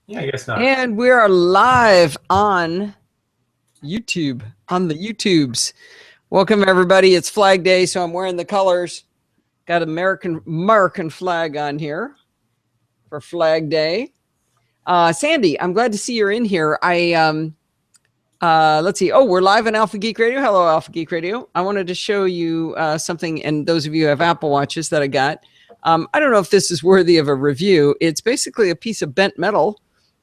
Yeah, I guess not. And we are live on YouTube, on the YouTubes. Welcome, everybody. It's Flag Day, so I'm wearing the colors. Got American flag on here for Flag Day. Sandy, I'm glad to see you're in here. Let's see. Oh, we're live on Alpha Geek Radio. Hello, Alpha Geek Radio. I wanted to show you something, and those of you who have Apple Watches that I got. I don't know if this is worthy of a review. It's basically a piece of bent metal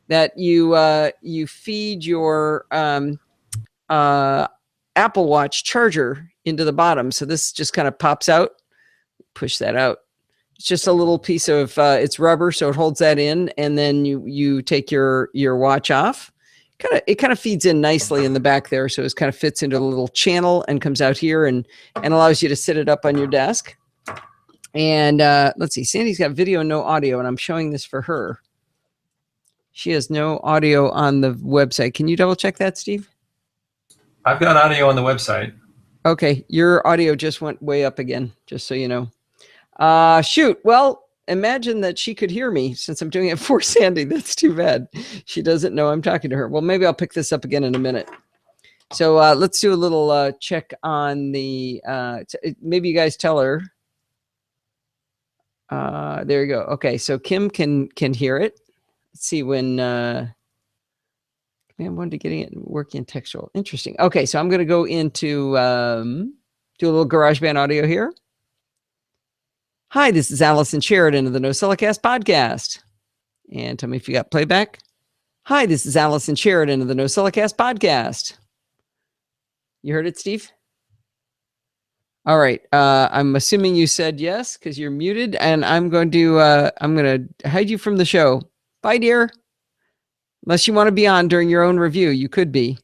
that you feed your Apple Watch charger into the bottom. So this just kind of pops out. Push that out. It's just a little piece of it's rubber, so it holds that in, and then you take your watch off. It kind of feeds in nicely in the back there, so it kind of fits into a little channel and comes out here and allows you to sit it up on your desk. And let's see, Sandy's got video, no audio, and I'm showing this for her. She has no audio on the website. Can you double check that, Steve? I've got audio on the website. Okay, your audio just went way up again, just so you know. Shoot, well, imagine that she could hear me since I'm doing it for Sandy. That's too bad. She doesn't know I'm talking to her. Well, maybe I'll pick this up again in a minute. So let's do a little check on the, maybe you guys tell her. There you go. Okay, so Kim can hear it. Let's see when, man, I wanted to get it working textual. Interesting. Okay, so I'm going to go into, do a little GarageBand audio here. Hi, this is Allison Sheridan of the NosillaCast podcast. And tell me if you got playback. Hi, this is Allison Sheridan of the NosillaCast podcast. You heard it, Steve? All right. I'm assuming you said yes because you're muted, and I'm going to hide you from the show. Bye, dear. Unless you want to be on during your own review, you could be.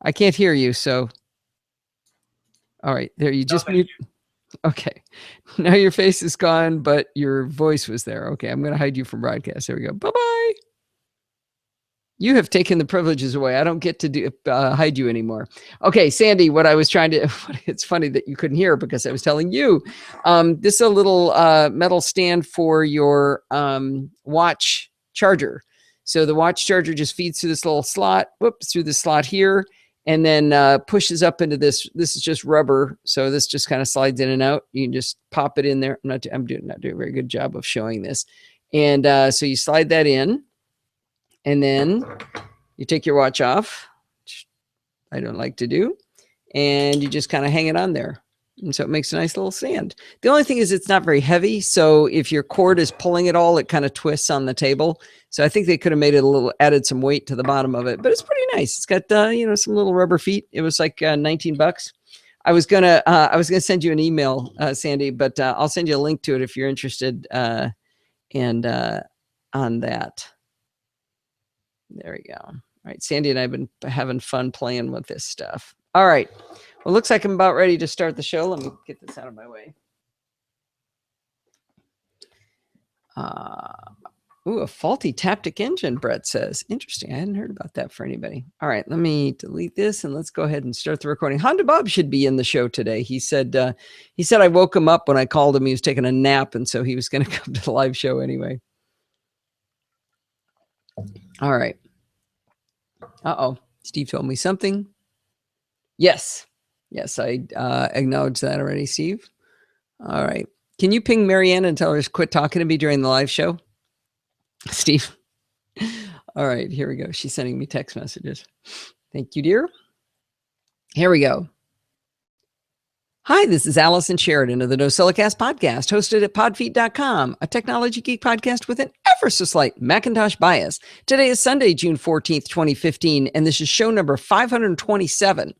I can't hear you, so. All right, there you just mute. Okay, now your face is gone, but your voice was there. Okay, I'm going to hide you from broadcast. There we go. Bye-bye. You have taken the privileges away. I don't get to hide you anymore. Okay, Sandy, what I was trying to, it's funny that you couldn't hear because I was telling you, this is a little metal stand for your watch charger. So the watch charger just feeds through this little slot, through the slot here, and then pushes up into this. This is just rubber, so this just kind of slides in and out. You can just pop it in there. I'm not doing a very good job of showing this. And so you slide that in, and then you take your watch off, which I don't like to do, and you just kind of hang it on there. And so it makes a nice little stand. The only thing is it's not very heavy. So if your cord is pulling it all, it kind of twists on the table. So I think they could have made it added some weight to the bottom of it, but it's pretty nice. It's got, some little rubber feet. It was like $19. I was going to send you an email, Sandy, but I'll send you a link to it if you're interested. On that. There we go. All right. Sandy and I have been having fun playing with this stuff. All right. Well, looks like I'm about ready to start the show. Let me get this out of my way. A faulty Taptic engine, Brett says. Interesting. I hadn't heard about that for anybody. All right, let me delete this and let's go ahead and start the recording. Honda Bob should be in the show today. He said I woke him up when I called him. He was taking a nap, and so he was going to come to the live show anyway. All right. Uh-oh. Steve told me something. Yes, I acknowledged that already, Steve. All right. Can you ping Marianne and tell her to quit talking to me during the live show? Steve. All right, here we go. She's sending me text messages. Thank you, dear. Here we go. Hi, this is Allison Sheridan of the NosillaCast podcast, hosted at podfeet.com, a technology geek podcast with an ever so slight Macintosh bias. Today is Sunday, June 14th, 2015, and this is show number 527.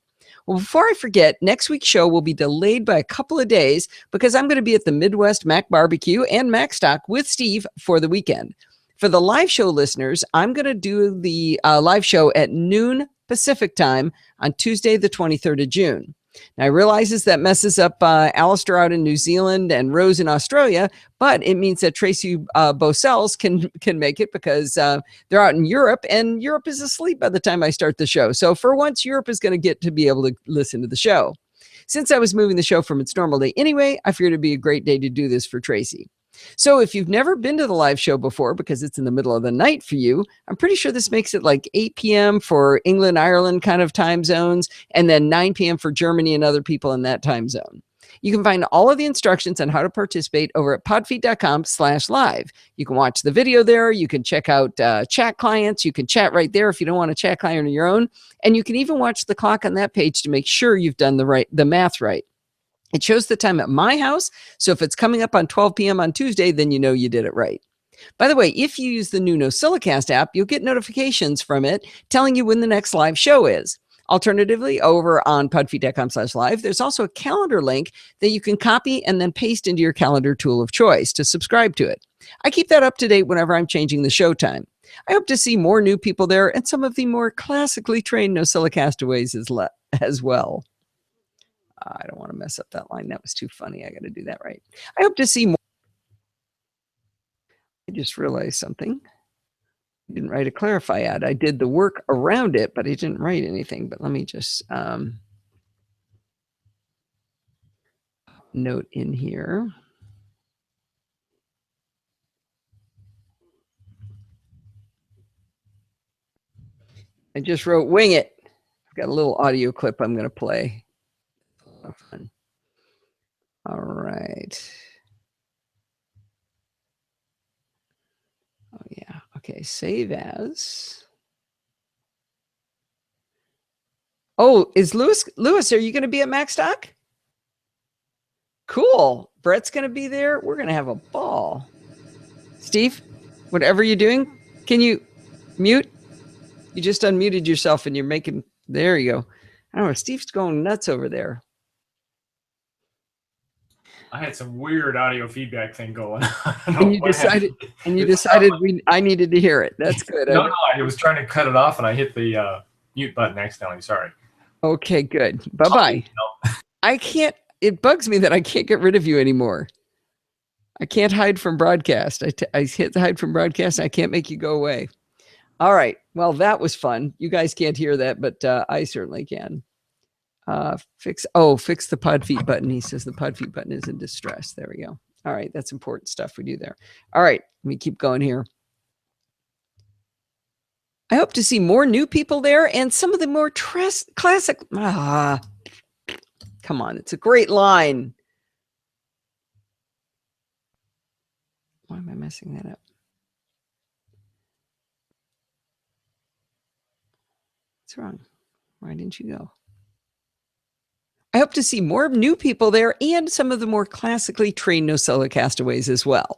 Well, before I forget, next week's show will be delayed by a couple of days because I'm going to be at the Midwest Mac Barbecue and MacStock with Steve for the weekend. For the live show listeners, I'm going to do the live show at noon Pacific time on Tuesday, the 23rd of June. Now, I realize that messes up Alistair out in New Zealand and Rose in Australia, but it means that Tracy Bossells can make it because they're out in Europe, and Europe is asleep by the time I start the show. So for once, Europe is going to get to be able to listen to the show. Since I was moving the show from its normal day anyway, I figured it'd be a great day to do this for Tracy. So if you've never been to the live show before, because it's in the middle of the night for you, I'm pretty sure this makes it like 8 p.m. for England, Ireland kind of time zones, and then 9 p.m. for Germany and other people in that time zone. You can find all of the instructions on how to participate over at podfeet.com/live. You can watch the video there. You can check out chat clients. You can chat right there if you don't want a chat client on your own. And you can even watch the clock on that page to make sure you've done the math right. It shows the time at my house. So if it's coming up on 12 p.m. on Tuesday, then you know you did it right. By the way, if you use the new NosillaCast app, you'll get notifications from it telling you when the next live show is. Alternatively, over on podfeet.com/live, there's also a calendar link that you can copy and then paste into your calendar tool of choice to subscribe to it. I keep that up to date whenever I'm changing the show time. I hope to see more new people there and some of the more classically trained NosillaCastaways as well. I don't want to mess up that line. That was too funny. I got to do that right. I hope to see more. I just realized something. I didn't write a clarify ad. I did the work around it, but I didn't write anything. But let me just note in here. I just wrote wing it. I've got a little audio clip I'm going to play. Oh, fun. All right. Oh, yeah. Okay. Save as. Oh, is Lewis, are you going to be at MacStock? Cool. Brett's going to be there. We're going to have a ball. Steve, whatever you're doing, can you mute? You just unmuted yourself and you're making, there you go. I don't know, Steve's going nuts over there. I had some weird audio feedback thing going on. And you decided, I needed to hear it. That's good. No, I was trying to cut it off and I hit the mute button accidentally. Sorry. Okay, good. Bye-bye. I can't, it bugs me that I can't get rid of you anymore. I can't hide from broadcast. I hit the hide from broadcast. I can't make you go away. All right. Well, that was fun. You guys can't hear that, but I certainly can. Fix the pod feet button. He says the pod feet button is in distress. There we go. All right. That's important stuff we do there. All right. Let me keep going here. I hope to see more new people there and some of the more classic. Come on. It's a great line. Why am I messing that up? What's wrong? Why didn't you go? I hope to see more new people there and some of the more classically trained NosillaCastaways as well.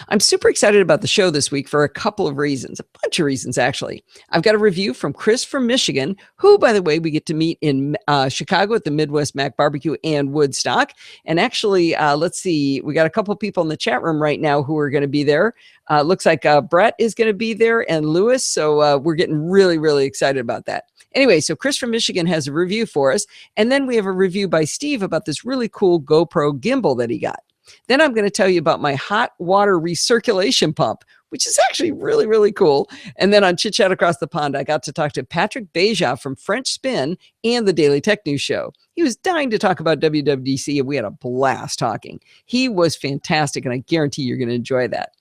I'm super excited about the show this week for a couple of reasons, a bunch of reasons, actually. I've got a review from Chris from Michigan, who, by the way, we get to meet in Chicago at the Midwest Mac Barbecue and Woodstock. And actually, let's see, we got a couple of people in the chat room right now who are going to be there. Looks like Brett is going to be there and Lewis. So we're getting really, really excited about that. Anyway, so Chris from Michigan has a review for us. And then we have a review by Steve about this really cool GoPro gimbal that he got. Then I'm going to tell you about my hot water recirculation pump, which is actually really, really cool. And then on Chit Chat Across the Pond, I got to talk to Patrick Beja from French Spin and the Daily Tech News Show. He was dying to talk about WWDC, and we had a blast talking. He was fantastic, and I guarantee you're going to enjoy that.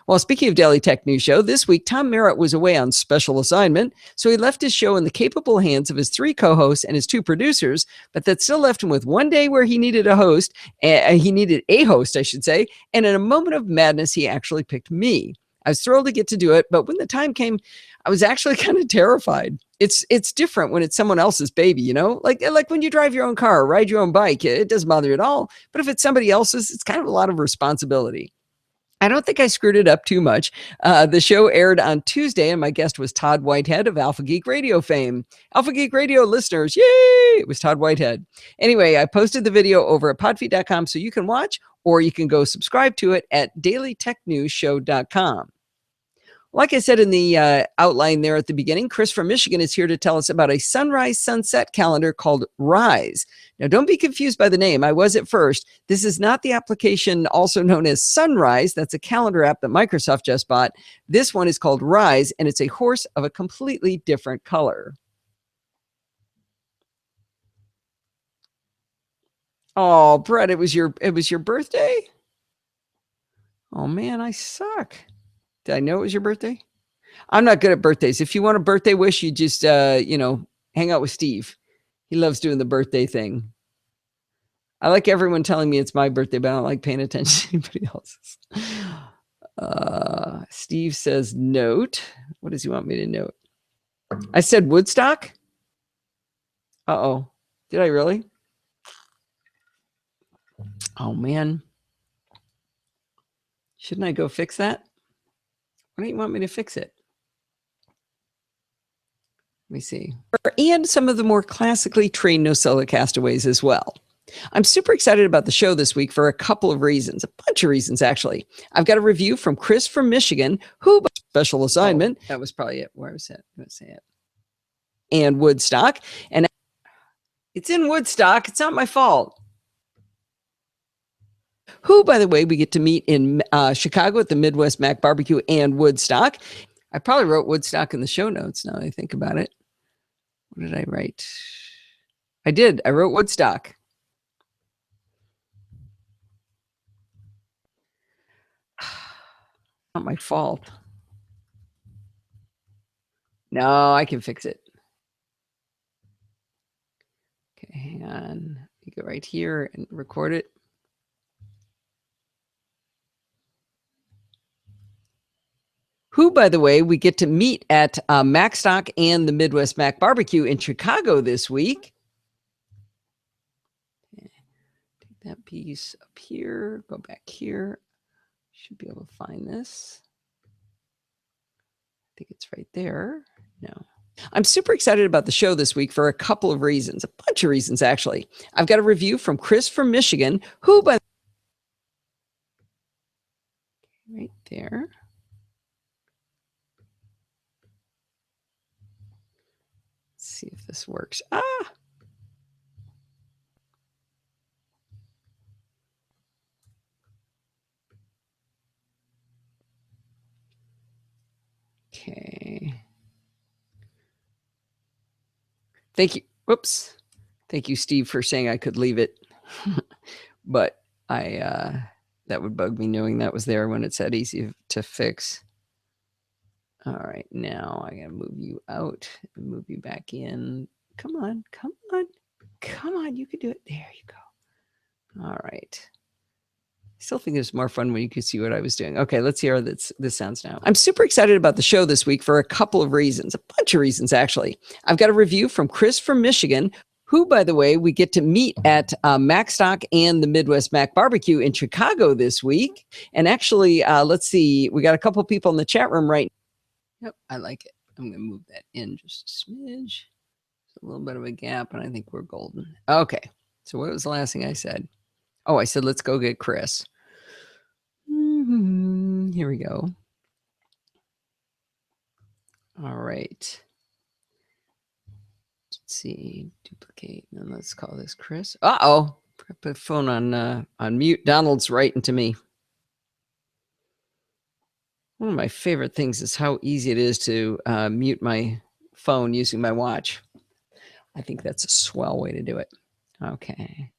Well, speaking of Daily Tech News Show, this week, Tom Merritt was away on special assignment, so he left his show in the capable hands of his 3 co-hosts and his 2 producers, but that still left him with one day where he needed a host, I should say, and in a moment of madness, he actually picked me. I was thrilled to get to do it, but when the time came, I was actually kind of terrified. It's different when it's someone else's baby, you know? Like when you drive your own car or ride your own bike, it doesn't bother you at all, but if it's somebody else's, it's kind of a lot of responsibility. I don't think I screwed it up too much. The show aired on Tuesday, and my guest was Todd Whitehead of Alpha Geek Radio fame. Alpha Geek Radio listeners, yay! It was Todd Whitehead. Anyway, I posted the video over at podfeet.com so you can watch, or you can go subscribe to it at dailytechnewsshow.com. Like I said in the outline there at the beginning, Chris from Michigan is here to tell us about a sunrise-sunset calendar called Rise. Now, don't be confused by the name. I was at first. This is not the application also known as Sunrise. That's a calendar app that Microsoft just bought. This one is called Rise, and it's a horse of a completely different color. Oh, Brett, it was your birthday? Oh man, I suck. Did I know it was your birthday? I'm not good at birthdays. If you want a birthday wish, you just hang out with Steve. He loves doing the birthday thing. I like everyone telling me it's my birthday, but I don't like paying attention to anybody else's. Steve says note. What does he want me to note? I said Woodstock. Uh-oh. Did I really? Oh, man. Shouldn't I go fix that? Why don't you want me to fix it? Let me see. And some of the more classically trained Nosilla castaways as well. I'm super excited about the show this week for a couple of reasons, a bunch of reasons, actually. I've got a review from Chris from Michigan, who, special assignment, that was probably it. Where was it? I'm going to say it. And Woodstock. And it's in Woodstock. It's not my fault. Who, by the way, we get to meet in Chicago at the Midwest Mac Barbecue and Woodstock. I probably wrote Woodstock in the show notes now that I think about it. What did I write? I did. I wrote Woodstock. Not my fault. No, I can fix it. Okay, hang on. You go right here and record it. Who, by the way, we get to meet at Macstock and the Midwest Mac Barbecue in Chicago this week. Okay. Take that piece up here, go back here. Should be able to find this. I think it's right there. No. I'm super excited about the show this week for a couple of reasons, a bunch of reasons, actually. I've got a review from Chris from Michigan, who, by right there. Let's see if this works. Okay. Thank you. Whoops. Thank you, Steve, for saying I could leave it. But that would bug me knowing that was there when it said easy to fix. All right, now I gotta move you out and move you back in. Come on, come on, come on. You can do it. There you go. All right. I still think it's more fun when you can see what I was doing. Okay, let's see how this sounds now. I'm super excited about the show this week for a couple of reasons, a bunch of reasons, actually. I've got a review from Chris from Michigan, who, by the way, we get to meet at Macstock and the Midwest Mac Barbecue in Chicago this week. And actually, let's see, we got a couple people in the chat room right now. Yep, I like it. I'm going to move that in just a smidge. There's a little bit of a gap, and I think we're golden. Okay, so what was the last thing I said? Oh, I said, let's go get Chris. Here we go. All right. Let's see, duplicate, and let's call this Chris. Uh-oh, put the phone on mute. Donald's writing to me. One of my favorite things is how easy it is to mute my phone using my watch. I think that's a swell way to do it. Okay.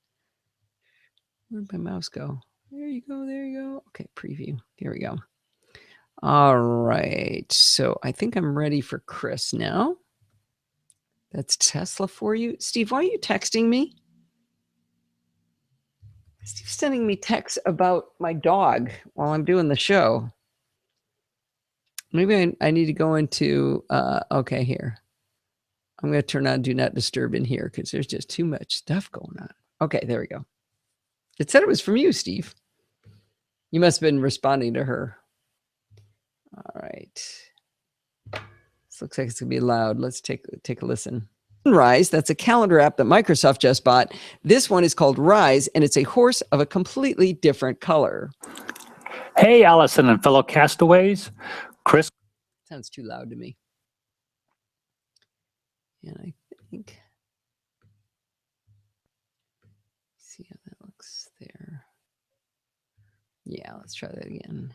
Where'd my mouse go? There you go. There you go. Okay, preview. Here we go. All right. So I think I'm ready for Chris now. That's Tesla for you. Steve, why are you texting me? Steve's sending me texts about my dog while I'm doing the show. Maybe I need to go into, okay, here. I'm going to turn on Do Not Disturb in here because there's just too much stuff going on. Okay, there we go. It said it was from you, Steve. You must have been responding to her. All right. This looks like it's going to be loud. Let's take a listen. Rise, that's a calendar app that Microsoft just bought. This one is called Rise, and it's a horse of a completely different color. Hey, Allison and fellow castaways. Chris. Sounds too loud to me. And I think, see how that looks there. Yeah, let's try that again.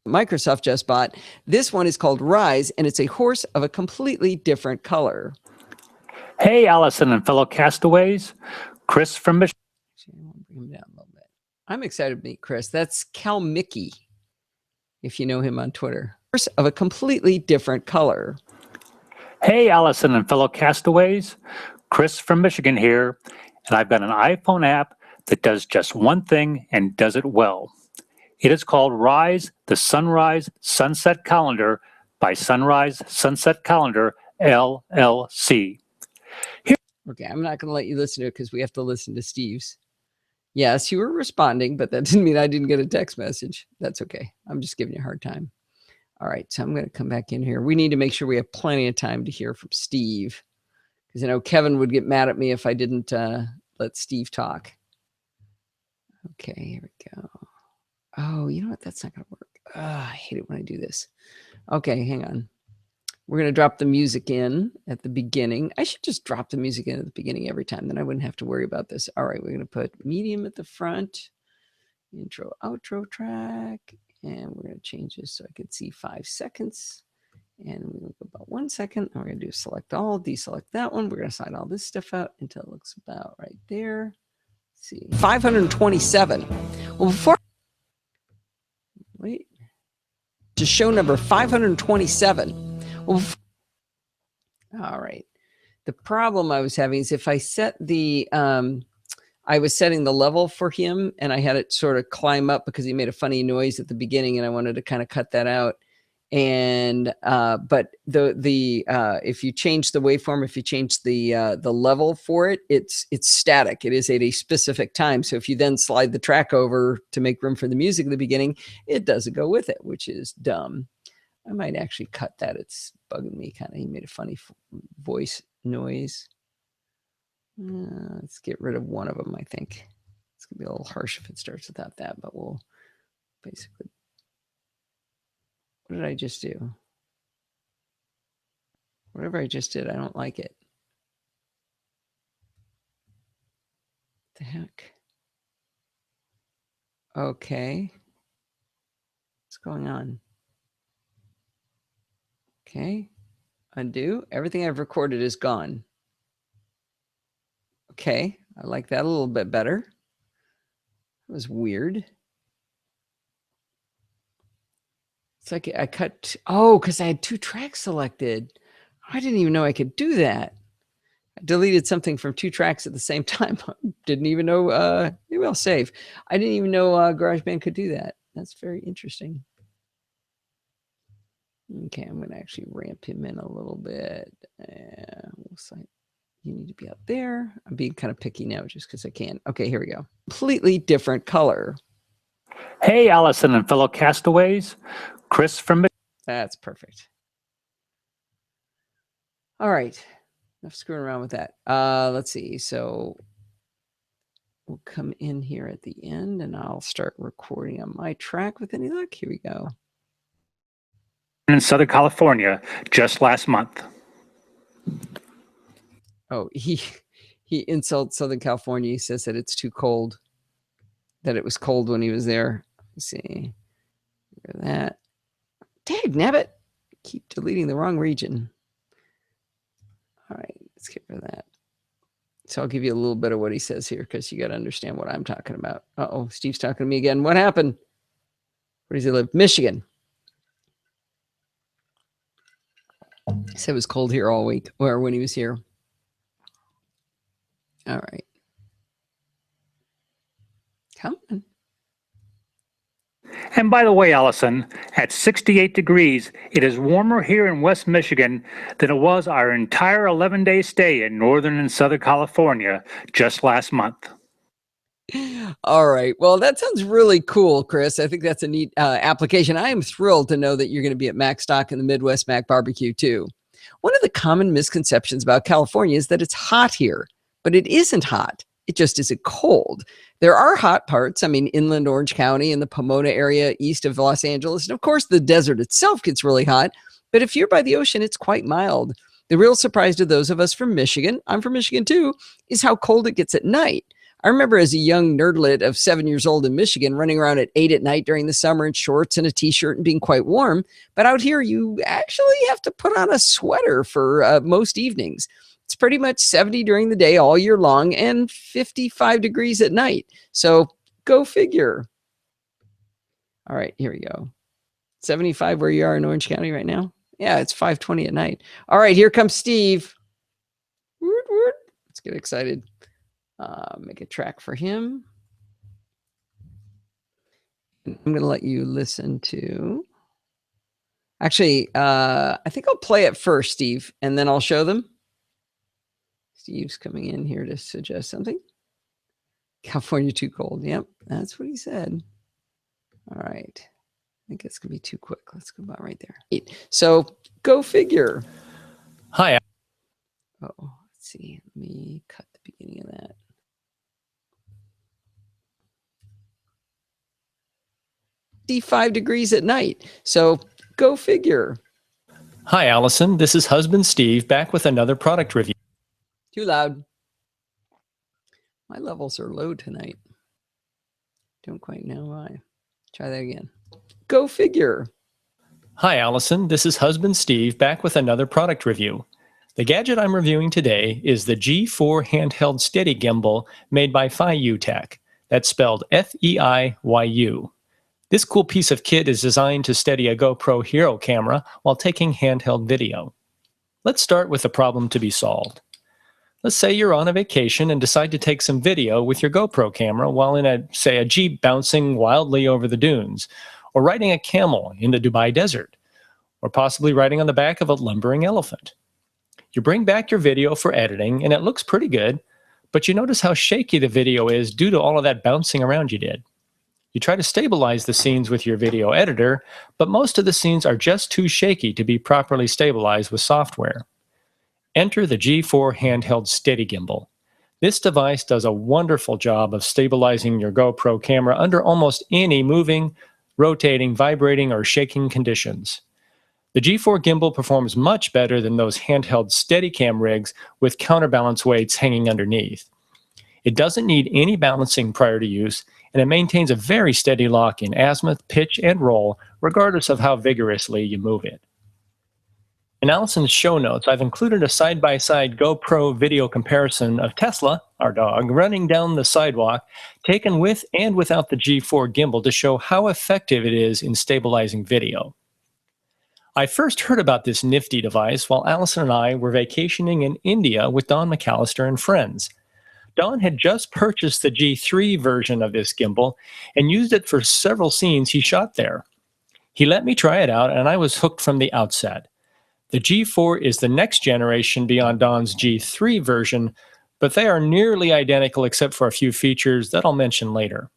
Microsoft just bought. This one is called Rise, and it's a horse of a completely different color. Hey, Allison and fellow castaways. Chris from Michigan. Actually, I want to bring him down a little bit. I'm excited to meet Chris. That's Cal Mickey, if you know him on Twitter. Of a completely different color. Hey, Allison and fellow castaways. Chris from Michigan here, and I've got an iPhone app that does just one thing and does it well. It is called Rise, the Sunrise Sunset Calendar by Sunrise Sunset Calendar, LLC. Okay, I'm not going to let you listen to it because we have to listen to Steve's. Yes, you were responding, but that didn't mean I didn't get a text message. That's okay. I'm just giving you a hard time. All right, so I'm going to come back in here. We need to make sure we have plenty of time to hear from Steve, because I know Kevin would get mad at me if I didn't let Steve talk. Okay, here we go. Oh, you know what? That's not going to work. I hate it when I do this. Okay, hang on. We're going to drop the music in at the beginning. I should just drop the music in at the beginning every time. Then I wouldn't have to worry about this. All right, we're going to put medium at the front. Intro, outro track. And we're going to change this so I can see 5 seconds. And we're going to go about 1 second. And we're going to do select all, deselect that one. We're going to slide all this stuff out until it looks about right there. Let's see. 527. Well, before... Wait. To show number 527. Well, all right. The problem I was having is if I set the, I was setting the level for him and I had it sort of climb up because he made a funny noise at the beginning and I wanted to kind of cut that out. And, but if you change the waveform, if you change the level for it, it's static. It is at a specific time. So if you then slide the track over to make room for the music at the beginning, it doesn't go with it, which is dumb. I might actually cut that. It's bugging me kind of. He made a funny voice noise. Let's get rid of one of them, I think. It's going to be a little harsh if it starts without that, but we'll basically... What did I just do? Whatever I just did, I don't like it. What the heck? Okay. What's going on? Okay, undo. Everything I've recorded is gone. Okay, I like that a little bit better. That was weird. It's like I cut, oh, because I had 2 tracks selected. I didn't even know I could do that. I deleted something from 2 tracks at the same time. Didn't even know, maybe I'll save. I didn't even know GarageBand could do that. That's very interesting. Okay, I'm going to actually ramp him in a little bit. Looks like you need to be out there. I'm being kind of picky now just because I can. Okay, here we go. Completely different color. Hey, Allison and fellow castaways. Chris from Michigan. That's perfect. All right. Enough screwing around with that. Let's see. So we'll come in here at the end and I'll start recording on my track with any luck. Here we go. In Southern California just last month. Oh, he insults Southern California. He says that it's too cold, that it was cold when he was there. Let's see. Look at that. Dag nabbit. Keep deleting the wrong region. All right, let's get rid of that. So I'll give you a little bit of what he says here because you got to understand what I'm talking about. Uh-oh, Steve's talking to me again. What happened? Where does he live? Michigan. He said it was cold here all week, or when he was here. All right. Come on. And by the way, Allison, at 68 degrees, it is warmer here in West Michigan than it was our entire 11-day stay in Northern and Southern California just last month. All right. Well, that sounds really cool, Chris. I think that's a neat application. I am thrilled to know that you're going to be at Mac Stock in the Midwest Mac Barbecue too. One of the common misconceptions about California is that it's hot here, but it isn't hot. It just isn't cold. There are hot parts. I mean, inland Orange County and the Pomona area east of Los Angeles. And of course, the desert itself gets really hot. But if you're by the ocean, it's quite mild. The real surprise to those of us from Michigan, I'm from Michigan too, is how cold it gets at night. I remember as a young nerdlet of 7 years old in Michigan, running around at 8 at night during the summer in shorts and a t-shirt and being quite warm. But out here, you actually have to put on a sweater for most evenings. It's pretty much 70 during the day all year long and 55 degrees at night. So Go figure. All right, here we go. 75 where you are in Orange County right now? Yeah, it's 5:20 at night. All right, here comes Steve. Let's get excited. Make a track for him. I'm going to let you listen to... Actually, I think I'll play it first, Steve, and then I'll show them. Steve's coming in here to suggest something. California too cold. Yep, that's what he said. All right. I think it's going to be too quick. Let's go about right there. So go figure. Hi. Oh, let's see. Let me cut the beginning of that. 55 degrees at night. So go figure. Hi, Allison. This is husband Steve back with another product review. Too loud. My levels are low tonight. Don't quite know why. Try that again. Go figure. Hi, Allison. This is husband Steve back with another product review. The gadget I'm reviewing today is the G4 handheld steady gimbal made by Feiyu Tech. That's spelled F-E-I-Y-U. This cool piece of kit is designed to steady a GoPro Hero camera while taking handheld video. Let's start with the problem to be solved. Let's say you're on a vacation and decide to take some video with your GoPro camera while in a Jeep bouncing wildly over the dunes, or riding a camel in the Dubai desert, or possibly riding on the back of a lumbering elephant. You bring back your video for editing and it looks pretty good, but you notice how shaky the video is due to all of that bouncing around you did. You try to stabilize the scenes with your video editor, but most of the scenes are just too shaky to be properly stabilized with software. Enter the G4 handheld steady gimbal. This device does a wonderful job of stabilizing your GoPro camera under almost any moving, rotating, vibrating, or shaking conditions. The G4 gimbal performs much better than those handheld Steadicam rigs with counterbalance weights hanging underneath. It doesn't need any balancing prior to use, and it maintains a very steady lock in azimuth, pitch, and roll, regardless of how vigorously you move it. In Allison's show notes, I've included a side-by-side GoPro video comparison of Tesla, our dog, running down the sidewalk, taken with and without the G4 gimbal to show how effective it is in stabilizing video. I first heard about this nifty device while Allison and I were vacationing in India with Don McAllister and friends. Don had just purchased the G3 version of this gimbal and used it for several scenes he shot there. He let me try it out and I was hooked from the outset. The G4 is the next generation beyond Don's G3 version, but they are nearly identical except for a few features that I'll mention later.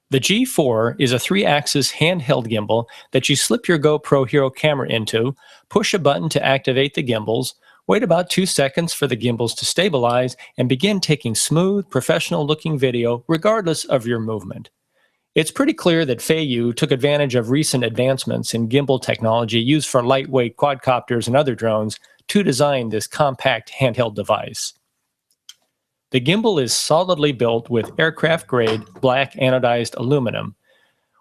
The G4 is a 3-axis handheld gimbal that you slip your GoPro Hero camera into, push a button to activate the gimbals, wait about 2 seconds for the gimbals to stabilize, and begin taking smooth, professional-looking video regardless of your movement. It's pretty clear that Feiyu took advantage of recent advancements in gimbal technology used for lightweight quadcopters and other drones to design this compact handheld device. The gimbal is solidly built with aircraft-grade black anodized aluminum.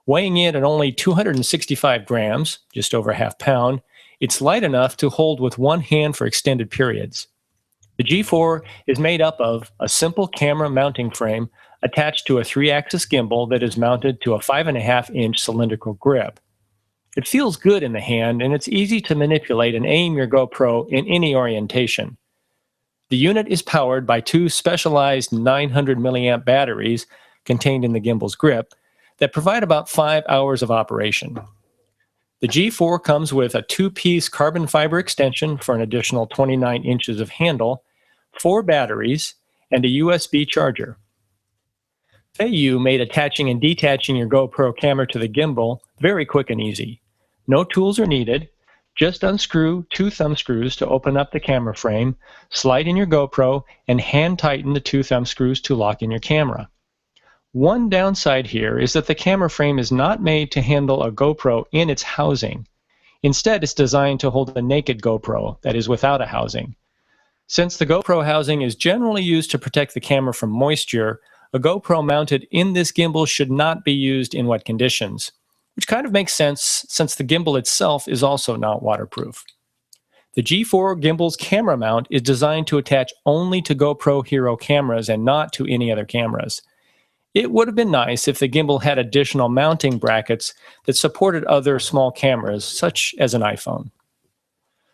Weighing in at only 265 grams, just over half pound, it's light enough to hold with one hand for extended periods. The G4 is made up of a simple camera mounting frame attached to a 3-axis gimbal that is mounted to a 5.5-inch cylindrical grip. It feels good in the hand and it's easy to manipulate and aim your GoPro in any orientation. The unit is powered by 2 specialized 900 milliamp batteries contained in the gimbal's grip that provide about 5 hours of operation. The G4 comes with a 2-piece carbon fiber extension for an additional 29 inches of handle, 4 batteries, and a USB charger. Feiyu made attaching and detaching your GoPro camera to the gimbal very quick and easy. No tools are needed. Just unscrew 2 thumb screws to open up the camera frame, slide in your GoPro, and hand tighten the 2 thumb screws to lock in your camera. One downside here is that the camera frame is not made to handle a GoPro in its housing. Instead, it's designed to hold a naked GoPro that is without a housing. Since the GoPro housing is generally used to protect the camera from moisture, a GoPro mounted in this gimbal should not be used in wet conditions, which kind of makes sense since the gimbal itself is also not waterproof. The G4 gimbal's camera mount is designed to attach only to GoPro Hero cameras and not to any other cameras. It would have been nice if the gimbal had additional mounting brackets that supported other small cameras, such as an iPhone.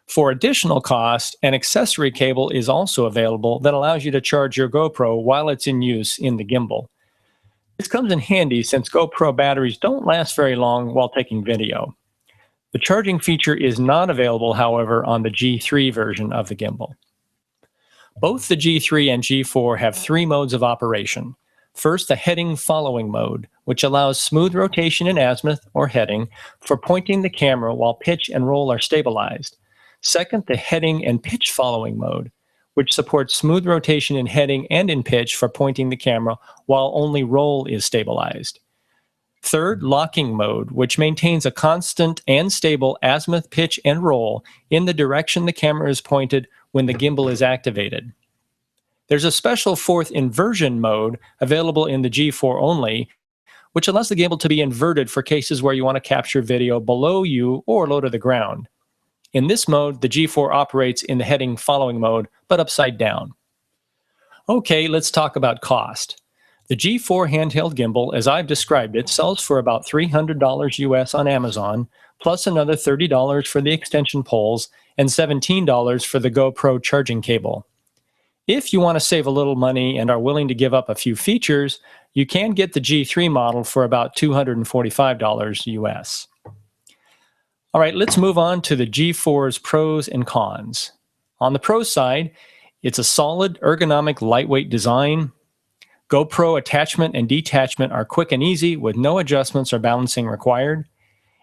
For additional cost, an accessory cable is also available that allows you to charge your GoPro while it's in use in the gimbal. This comes in handy since GoPro batteries don't last very long while taking video. The charging feature is not available, however, on the G3 version of the gimbal. Both the G3 and G4 have 3 modes of operation. First, the heading following mode, which allows smooth rotation in azimuth or heading for pointing the camera while pitch and roll are stabilized. Second, the heading and pitch following mode, which supports smooth rotation in heading and in pitch for pointing the camera while only roll is stabilized. Third, locking mode, which maintains a constant and stable azimuth, pitch, and roll in the direction the camera is pointed when the gimbal is activated. There's a special fourth inversion mode available in the G4 only, which allows the gimbal to be inverted for cases where you want to capture video below you or low to the ground. In this mode, the G4 operates in the heading following mode, but upside down. Okay, let's talk about cost. The G4 handheld gimbal, as I've described it, sells for about $300 US on Amazon, plus another $30 for the extension poles and $17 for the GoPro charging cable. If you want to save a little money and are willing to give up a few features, you can get the G3 model for about $245 US. All right, let's move on to the G4's pros and cons. On the pro side, it's a solid, ergonomic, lightweight design. GoPro attachment and detachment are quick and easy with no adjustments or balancing required.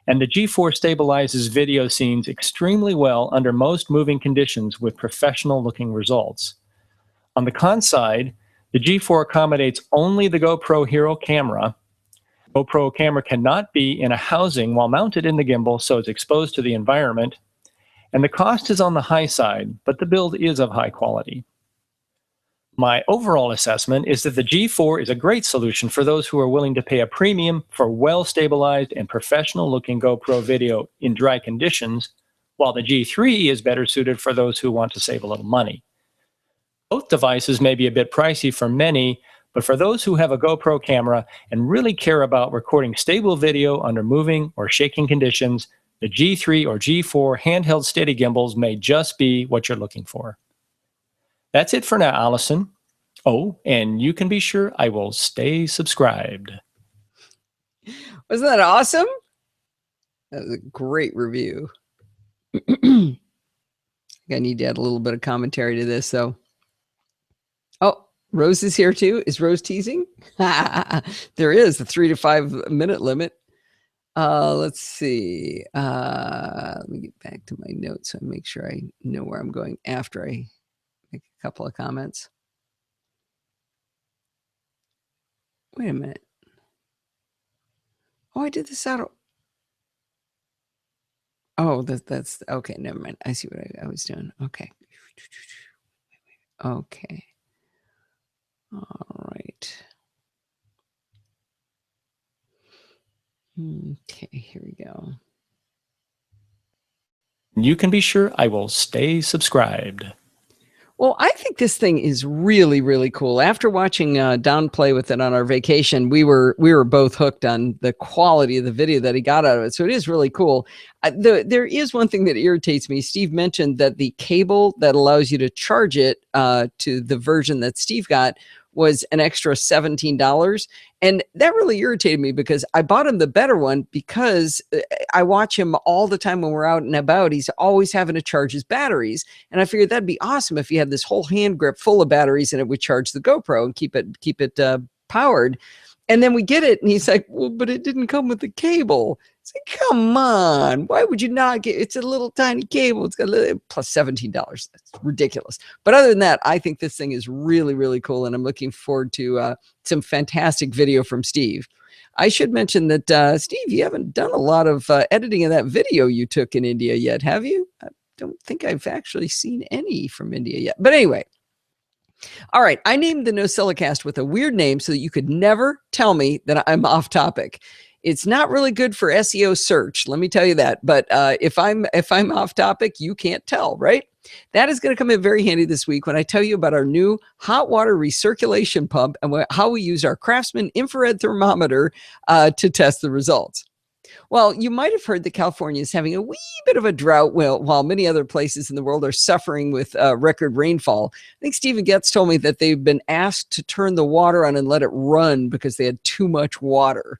And the G4 stabilizes video scenes extremely well under most moving conditions with professional-looking results. On the con side, the G4 accommodates only the GoPro Hero camera. GoPro camera cannot be in a housing while mounted in the gimbal, so it's exposed to the environment. And the cost is on the high side, but the build is of high quality. My overall assessment is that the G4 is a great solution for those who are willing to pay a premium for well-stabilized and professional-looking GoPro video in dry conditions, while the G3 is better suited for those who want to save a little money. Both devices may be a bit pricey for many, but for those who have a GoPro camera and really care about recording stable video under moving or shaking conditions, the G3 or G4 handheld steady gimbals may just be what you're looking for. That's it for now, Allison. Oh, and you can be sure I will stay subscribed. Wasn't that awesome? That was a great review. I need to add a little bit of commentary to this, though. Oh, Rose is here too. Is Rose teasing? There is a 3 to 5 minute limit. Let's see. Let me get back to my notes and make sure I know where I'm going after I make a couple of comments. Wait a minute. Oh, I did this out. Oh, that's okay. Never mind. I see what I was doing. Okay. Okay. All right. Okay, here we go. You can be sure I will stay subscribed. Well, I think this thing is really, really cool. After watching Don play with it on our vacation, we were both hooked on the quality of the video that he got out of it. So it is really cool. There is one thing that irritates me. Steve mentioned that the cable that allows you to charge it to the version that Steve got was an extra $17. And that really irritated me because I bought him the better one because I watch him all the time when we're out and about. He's always having to charge his batteries. And I figured that'd be awesome if he had this whole hand grip full of batteries and it would charge the GoPro and keep it powered. And then we get it and he's like, well, but it didn't come with the cable. It's like, come on, why would you not get, it's a little tiny cable. It's got plus $17. That's ridiculous. But other than that, I think this thing is really, really cool. And I'm looking forward to some fantastic video from Steve. I should mention that, Steve, you haven't done a lot of editing of that video you took in India yet, have you? I don't think I've actually seen any from India yet. But anyway. All right, I named the NosillaCast with a weird name so that you could never tell me that I'm off topic. It's not really good for SEO search, let me tell you that. But if I'm off topic, you can't tell, right? That is going to come in very handy this week when I tell you about our new hot water recirculation pump and how we use our Craftsman infrared thermometer to test the results. Well, you might have heard that California is having a wee bit of a drought while many other places in the world are suffering with record rainfall. I think Stephen Getz told me that they've been asked to turn the water on and let it run because they had too much water.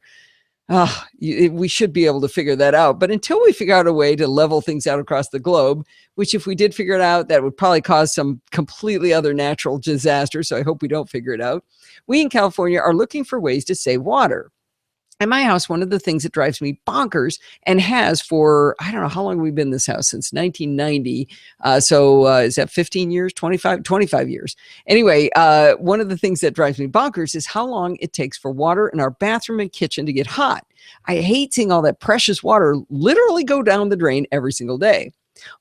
We should be able to figure that out. But until we figure out a way to level things out across the globe, which if we did figure it out, that would probably cause some completely other natural disaster. So I hope we don't figure it out. We in California are looking for ways to save water. At my house, one of the things that drives me bonkers and has for, I don't know how long we've been in this house, since 1990. Is that 15 years, 25 years? Anyway, one of the things that drives me bonkers is how long it takes for water in our bathroom and kitchen to get hot. I hate seeing all that precious water literally go down the drain every single day.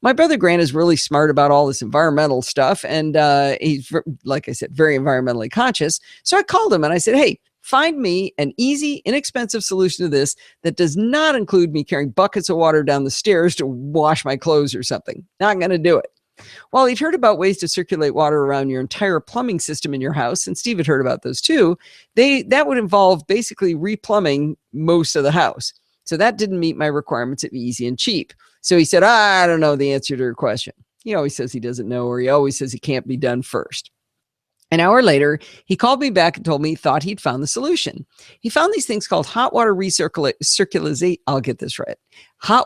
My brother Grant is really smart about all this environmental stuff. And he's, like I said, very environmentally conscious. So I called him and I said, hey, find me an easy, inexpensive solution to this that does not include me carrying buckets of water down the stairs to wash my clothes or something. Not going to do it. Well, he'd heard about ways to circulate water around your entire plumbing system in your house, and Steve had heard about those too. That would involve basically replumbing most of the house. So that didn't meet my requirements of easy and cheap. So he said, I don't know the answer to your question. He always says he doesn't know, or he always says he can't be done first. An hour later, he called me back and told me he thought he'd found the solution. He found these things called hot water hot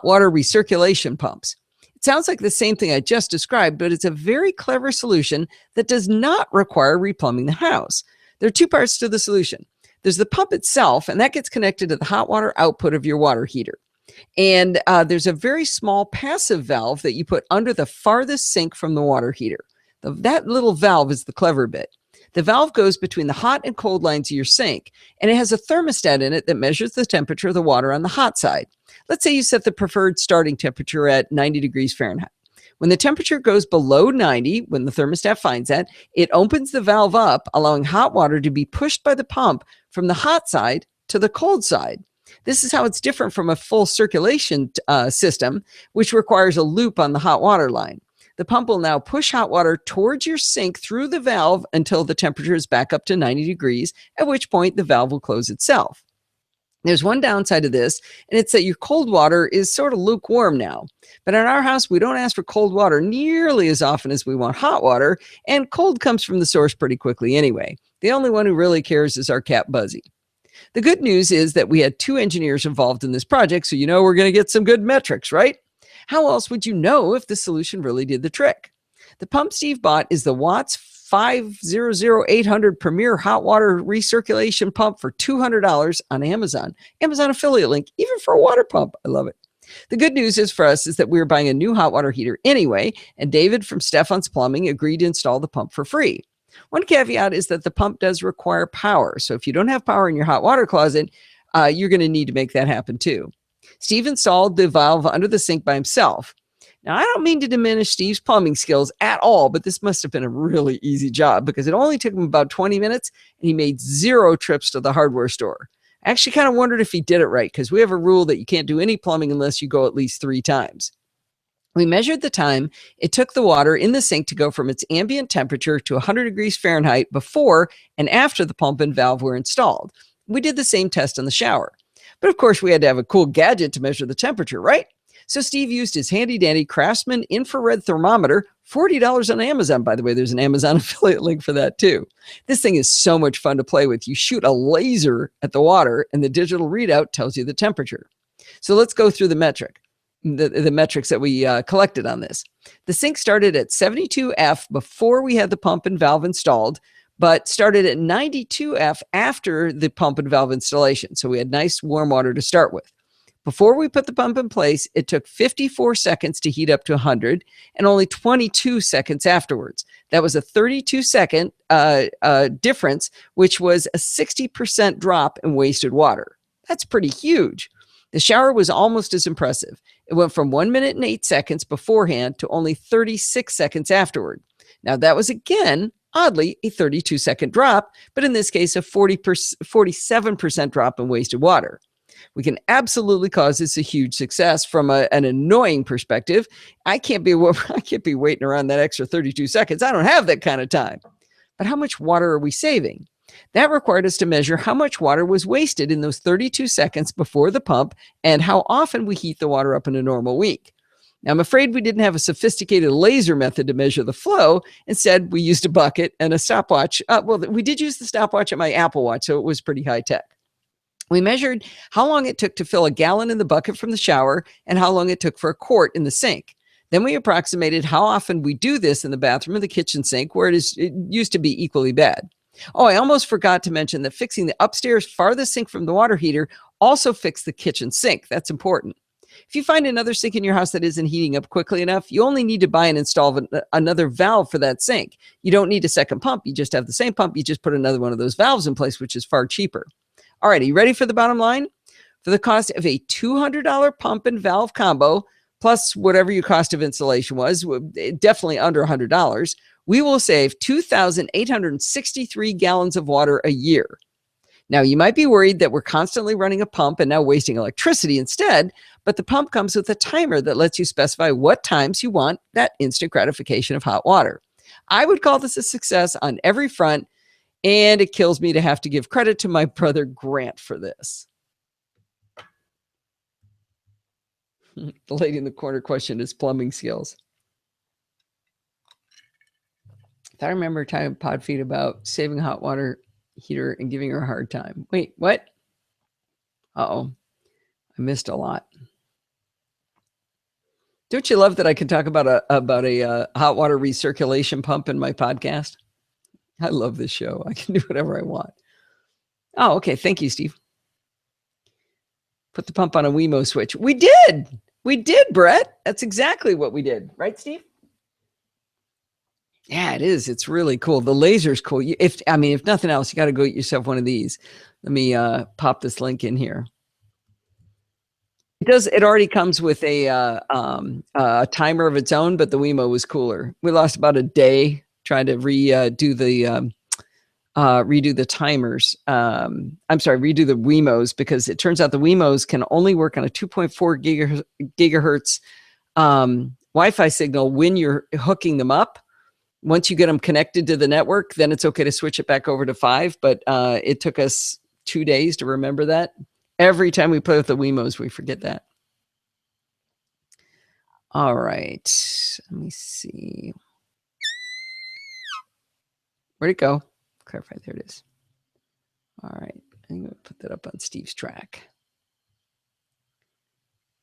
water recirculation pumps. It sounds like the same thing I just described, but it's a very clever solution that does not require replumbing the house. There are two parts to the solution. There's the pump itself, and that gets connected to the hot water output of your water heater. And there's a very small passive valve that you put under the farthest sink from the water heater. That little valve is the clever bit. The valve goes between the hot and cold lines of your sink, and it has a thermostat in it that measures the temperature of the water on the hot side. Let's say you set the preferred starting temperature at 90 degrees Fahrenheit. When the temperature goes below 90, when the thermostat finds that, it opens the valve up, allowing hot water to be pushed by the pump from the hot side to the cold side. This is how it's different from a full circulation system, which requires a loop on the hot water line. The pump will now push hot water towards your sink through the valve until the temperature is back up to 90 degrees, at which point the valve will close itself. There's one downside to this, and it's that your cold water is sort of lukewarm now. But in our house, we don't ask for cold water nearly as often as we want hot water, and cold comes from the source pretty quickly anyway. The only one who really cares is our cat Buzzy. The good news is that we had 2 engineers involved in this project, so you know we're going to get some good metrics, right? How else would you know if the solution really did the trick? The pump Steve bought is the Watts 500800 Premier Hot Water Recirculation Pump for $200 on Amazon. Amazon affiliate link, even for a water pump. I love it. The good news is for us is that we were buying a new hot water heater anyway, and David from Stefan's Plumbing agreed to install the pump for free. One caveat is that the pump does require power. So if you don't have power in your hot water closet, you're going to need to make that happen too. Steve installed the valve under the sink by himself. Now, I don't mean to diminish Steve's plumbing skills at all, but this must have been a really easy job because it only took him about 20 minutes and he made 0 trips to the hardware store. I actually kind of wondered if he did it right because we have a rule that you can't do any plumbing unless you go at least 3 times. We measured the time it took the water in the sink to go from its ambient temperature to 100 degrees Fahrenheit before and after the pump and valve were installed. We did the same test in the shower. But of course, we had to have a cool gadget to measure the temperature, right? So Steve used his handy-dandy Craftsman infrared thermometer, $40 on Amazon. By the way, there's an Amazon affiliate link for that too. This thing is so much fun to play with. You shoot a laser at the water and the digital readout tells you the temperature. So let's go through the metrics that we collected on this. The sink started at 72F before we had the pump and valve installed, but started at 92F after the pump and valve installation. So we had nice warm water to start with. Before we put the pump in place, it took 54 seconds to heat up to 100 and only 22 seconds afterwards. That was a 32-second difference, which was a 60% drop in wasted water. That's pretty huge. The shower was almost as impressive. It went from 1 minute and 8 seconds beforehand to only 36 seconds afterward. Now, that was again, oddly, a 32-second drop, but in this case, a 47% drop in wasted water. We can absolutely cause this a huge success from an annoying perspective. I can't be waiting around that extra 32 seconds. I don't have that kind of time. But how much water are we saving? That required us to measure how much water was wasted in those 32 seconds before the pump and how often we heat the water up in a normal week. Now, I'm afraid we didn't have a sophisticated laser method to measure the flow. Instead, we used a bucket and a stopwatch. Well, we did use the stopwatch at my Apple Watch, so it was pretty high tech. We measured how long it took to fill a gallon in the bucket from the shower and how long it took for a quart in the sink. Then we approximated how often we do this in the bathroom or the kitchen sink, where it used to be equally bad. Oh, I almost forgot to mention that fixing the upstairs farthest sink from the water heater also fixed the kitchen sink. That's important. If you find another sink in your house that isn't heating up quickly enough, you only need to buy and install another valve for that sink. You don't need a second pump. You just have the same pump. You just put another one of those valves in place, which is far cheaper. All right, are you ready for the bottom line? For the cost of a $200 pump and valve combo, plus whatever your cost of installation was, definitely under $100, we will save 2,863 gallons of water a year. Now, you might be worried that we're constantly running a pump and now wasting electricity instead, but the pump comes with a timer that lets you specify what times you want that instant gratification of hot water. I would call this a success on every front, and it kills me to have to give credit to my brother Grant for this. The lady in the corner questioned his plumbing skills. I remember telling Podfeed about saving hot water heater and giving her a hard time. Wait, what? Uh-oh. I missed a lot. Don't you love that I can talk about a hot water recirculation pump in my podcast? I love this show. I can do whatever I want. Oh, okay. Thank you, Steve. Put the pump on a Wemo switch. We did. We did, Brett. That's exactly what we did. Right, Steve? Yeah, it is. It's really cool. The laser's cool. If nothing else, you got to go get yourself one of these. Let me pop this link in here. It already comes with a timer of its own, but the Wemo was cooler. We lost about a day trying to redo the timers. Redo the Wemos, because it turns out the Wemos can only work on a 2.4 gigahertz Wi-Fi signal when you're hooking them up. Once you get them connected to the network, then it's okay to switch it back over to 5. But it took us 2 days to remember that. Every time we play with the Wemos, we forget that. All right. Let me see. Where'd it go? Clarify. There it is. All right. I'm going to put that up on Steve's track.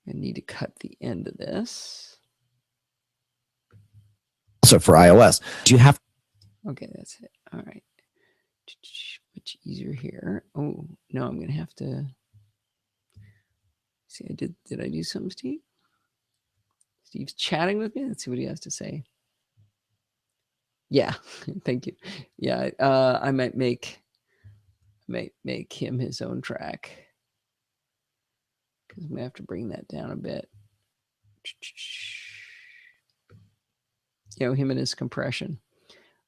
I need to cut the end of this. Also for iOS, do you have? Okay, that's it. All right. Much easier here. Oh, no, I'm going to have to. See, did I do something, Steve? Steve's chatting with me. Let's see what he has to say. Yeah, thank you. Yeah, I might make him his own track, because I'm going to have to bring that down a bit. Him and his compression.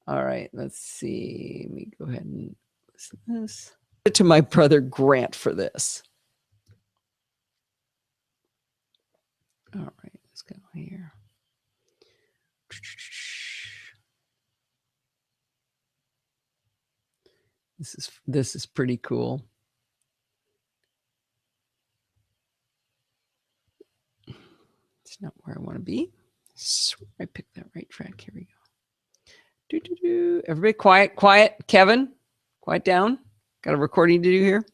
All right, let's see. Let me go ahead and listen to this. To my brother Grant for this. All right, let's go here. This is pretty cool. It's not where I want to be. I picked that right track. Here we go. Everybody quiet. Kevin, quiet down. Got a recording to do here.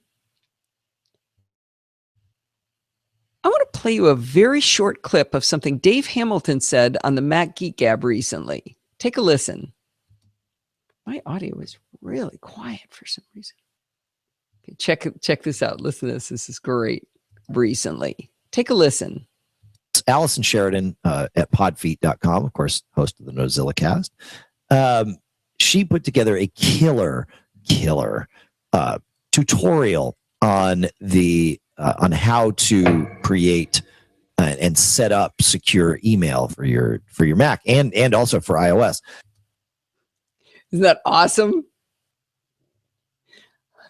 I want to play you a very short clip of something Dave Hamilton said on the Mac Geek Gab recently. Take a listen. My audio is really quiet for some reason. Okay, check this out. Listen to this. This is great. Recently. Take a listen. Allison Sheridan at podfeet.com, of course, host of the NosillaCast. She put together a killer tutorial on how to create and set up secure email for your Mac and also for iOS. Isn't that awesome?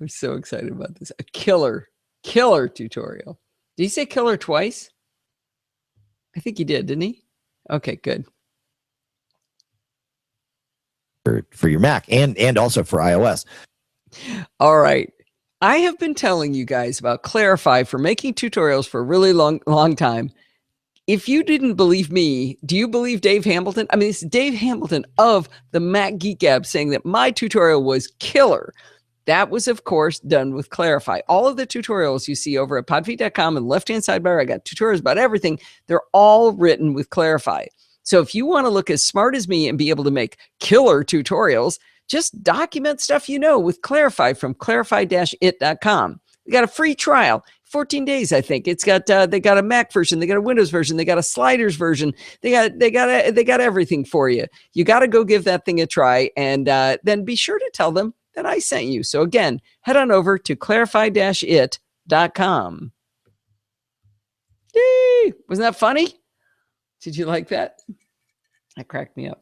I'm so excited about this. A killer Killer tutorial. Did he say killer twice? I think he did, didn't he? Okay, good. For your Mac and also for iOS. All right. I have been telling you guys about Clarify for making tutorials for a really long time. If you didn't believe me, do you believe Dave Hamilton? I mean, it's Dave Hamilton of the Mac Geek Gab saying that my tutorial was killer. That was, of course, done with Clarify. All of the tutorials you see over at podfeet.com and left-hand sidebar, I got tutorials about everything. They're all written with Clarify. So if you want to look as smart as me and be able to make killer tutorials, just document stuff you know with Clarify from clarify-it.com. They got a free trial, 14 days, I think. It's got they got a Mac version, they got a Windows version, they got a sliders version. They got everything for you. You got to go give that thing a try, and then be sure to tell them that I sent you. So again, head on over to clarify-it.com. Yay! Wasn't that funny? Did you like that? That cracked me up.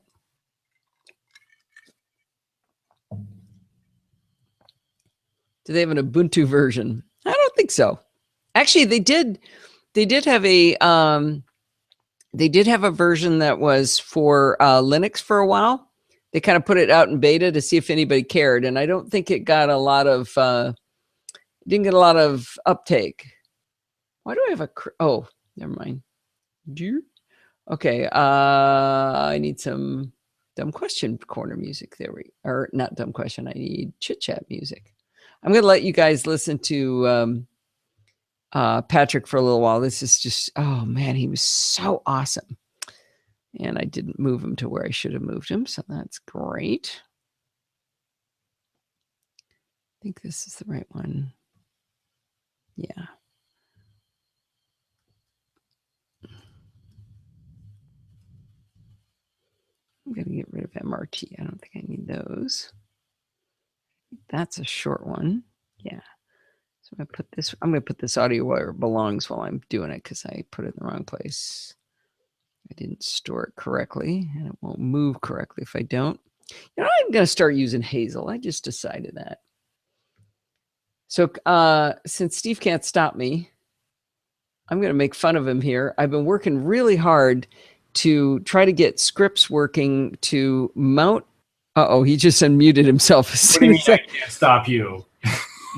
Do they have an Ubuntu version? I don't think so. Actually, they did have a version that was for Linux for a while. They kind of put it out in beta to see if anybody cared, and I don't think it got a lot of didn't get a lot of uptake. Why do I have a oh, never mind. Okay, I need some dumb question corner music. There we or not dumb question. I need chit chat music. I'm going to let you guys listen to Patrick for a little while. This is just, oh man, he was so awesome. And I didn't move him to where I should have moved him, so that's great. I think this is the right one. Yeah. I'm going to get rid of MRT. I don't think I need those. That's a short one. Yeah. So I'm going to put this audio where it belongs while I'm doing it because I put it in the wrong place. I didn't store it correctly, and it won't move correctly if I don't. You know, I'm going to start using Hazel. I just decided that. So since Steve can't stop me, I'm going to make fun of him here. I've been working really hard to try to get scripts working to mount. Uh-oh, he just unmuted himself. What do you mean I can't stop you?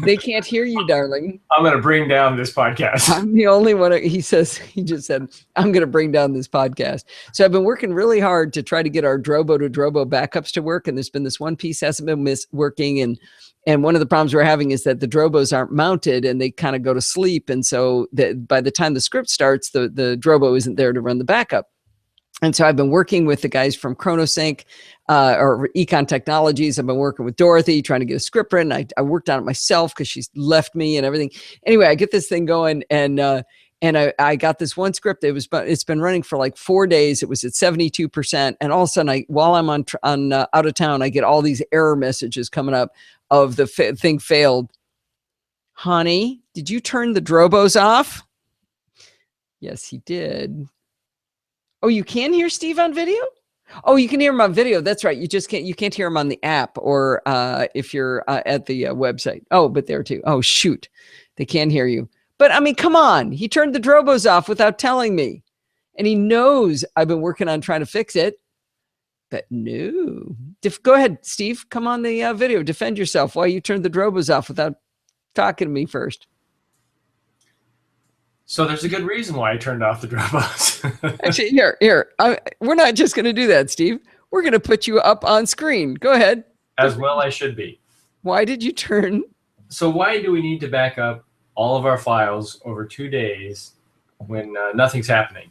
They can't hear you, darling. I'm going to bring down this podcast. I'm the only one. He just said, I'm going to bring down this podcast. So I've been working really hard to try to get our Drobo to Drobo backups to work. And there's been this one piece hasn't been working. And one of the problems we're having is that the Drobos aren't mounted and they kind of go to sleep. And so by the time the script starts, the Drobo isn't there to run the backup. And so I've been working with the guys from ChronoSync or Econ Technologies. I've been working with Dorothy, trying to get a script written. I worked on it myself because she's left me and everything. Anyway, I get this thing going, and I got this one script. It's been running for like 4 days. It was at 72%, and all of a sudden, while I'm on out of town, I get all these error messages coming up of the thing failed. Honey, did you turn the Drobos off? Yes, he did. Oh, you can hear Steve on video? Oh, you can hear him on video. That's right. You can't hear him on the app or if you're at the website. Oh, but there too. Oh, shoot. They can't hear you. But I mean, come on. He turned the Drobos off without telling me. And he knows I've been working on trying to fix it. But no. Go ahead, Steve. Come on the video. Defend yourself while you turned the Drobos off without talking to me first. So there's a good reason why I turned off the Dropbox. Actually, here. We're not just going to do that, Steve. We're going to put you up on screen. Go ahead. As well I should be. Why did you turn? So why do we need to back up all of our files over 2 days when nothing's happening?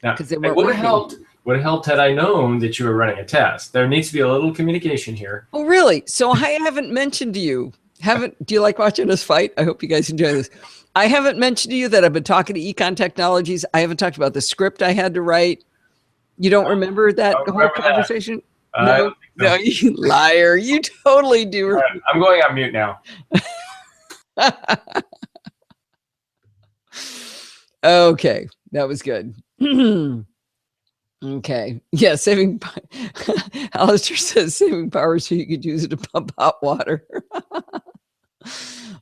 Now, it would have helped had I known that you were running a test. There needs to be a little communication here. Oh, really? So I haven't mentioned to you. Do you like watching us fight? I hope you guys enjoy this. I haven't mentioned to you that I've been talking to Econ Technologies. I haven't talked about the script I had to write. You don't remember that whole conversation? No, you liar. You totally do. Right, I'm going on mute now. Okay, that was good. Okay. Yeah, Alistair says saving power so you could use it to pump hot water.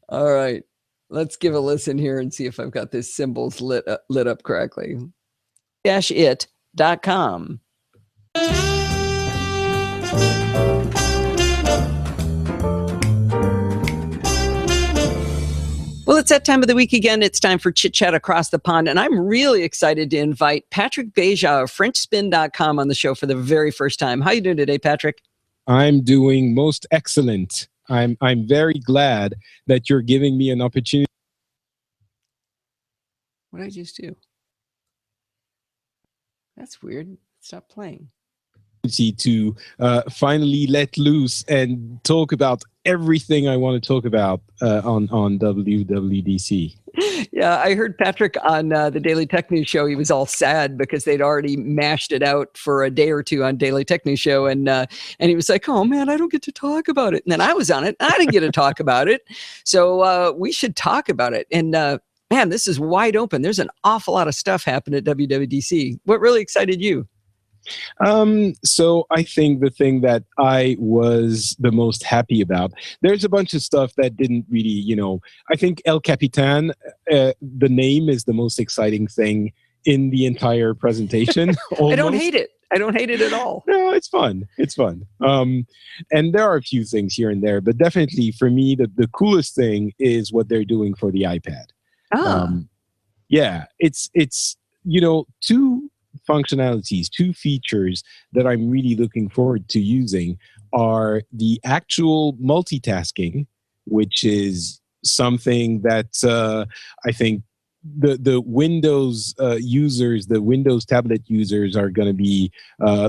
All right. Let's give a listen here and see if I've got this symbols lit up correctly. -it.com. Well, it's that time of the week again. It's time for Chit Chat Across the Pond. And I'm really excited to invite Patrick Beja of FrenchSpin.com on the show for the very first time. How are you doing today, Patrick? I'm doing most excellent. I'm very glad that you're giving me an opportunity. What did I just do? That's weird. Stop playing. To finally let loose and talk about everything I want to talk about on WWDC. Yeah, I heard Patrick on the Daily Tech News Show. He was all sad because they'd already mashed it out for a day or two on Daily Tech News Show, and he was like, "Oh man, I don't get to talk about it." And then I was on it, and I didn't get to talk about it. So we should talk about it. And man, this is wide open. There's an awful lot of stuff happened at WWDC. What really excited you? So I think the thing that I was the most happy about, there's a bunch of stuff that didn't really, I think El Capitan, the name is the most exciting thing in the entire presentation. I don't hate it. I don't hate it at all. No, it's fun. It's fun. And there are a few things here and there, but definitely for me, the coolest thing is what they're doing for the iPad. Yeah, it's two functionalities, two features that I'm really looking forward to using are the actual multitasking, which is something that I think the Windows users, the Windows tablet users are going to be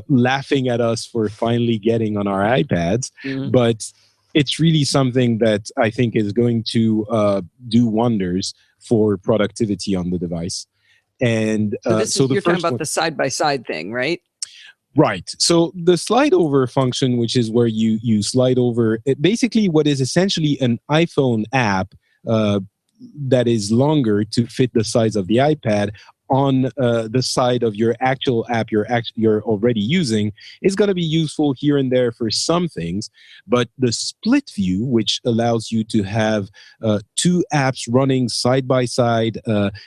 laughing at us for finally getting on our iPads. Mm-hmm. But it's really something that I think is going to do wonders for productivity on the device. And so you're talking about the side-by-side thing, right? Right. So the slide over function, which is where you slide over basically what is essentially an iPhone app that is longer to fit the size of the iPad on the side of your actual app you're already using, is going to be useful here and there for some things. But the split view, which allows you to have two apps running side by side,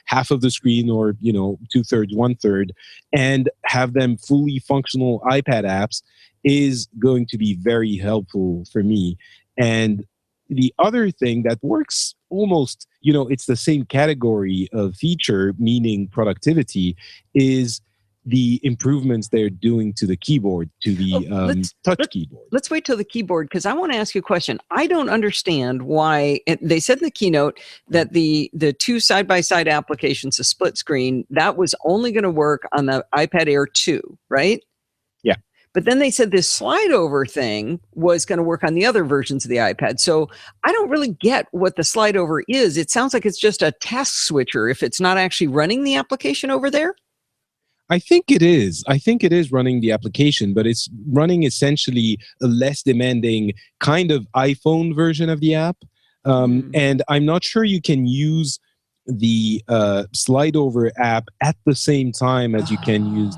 half of the screen or 2/3, 1/3, and have them fully functional iPad apps, is going to be very helpful for me. And the other thing that works almost, it's the same category of feature, meaning productivity, is the improvements they're doing to the keyboard, to the touch keyboard. Let's wait till the keyboard, because I want to ask you a question. I don't understand why they said in the keynote that the two side-by-side applications, the split screen, that was only going to work on the iPad Air 2, right? Yeah. But then they said this slide over thing was going to work on the other versions of the iPad. So I don't really get what the slide over is. It sounds like it's just a task switcher if it's not actually running the application over there. I think it is. I think it is running the application, but it's running essentially a less demanding kind of iPhone version of the app. And I'm not sure you can use the slide over app at the same time as you can use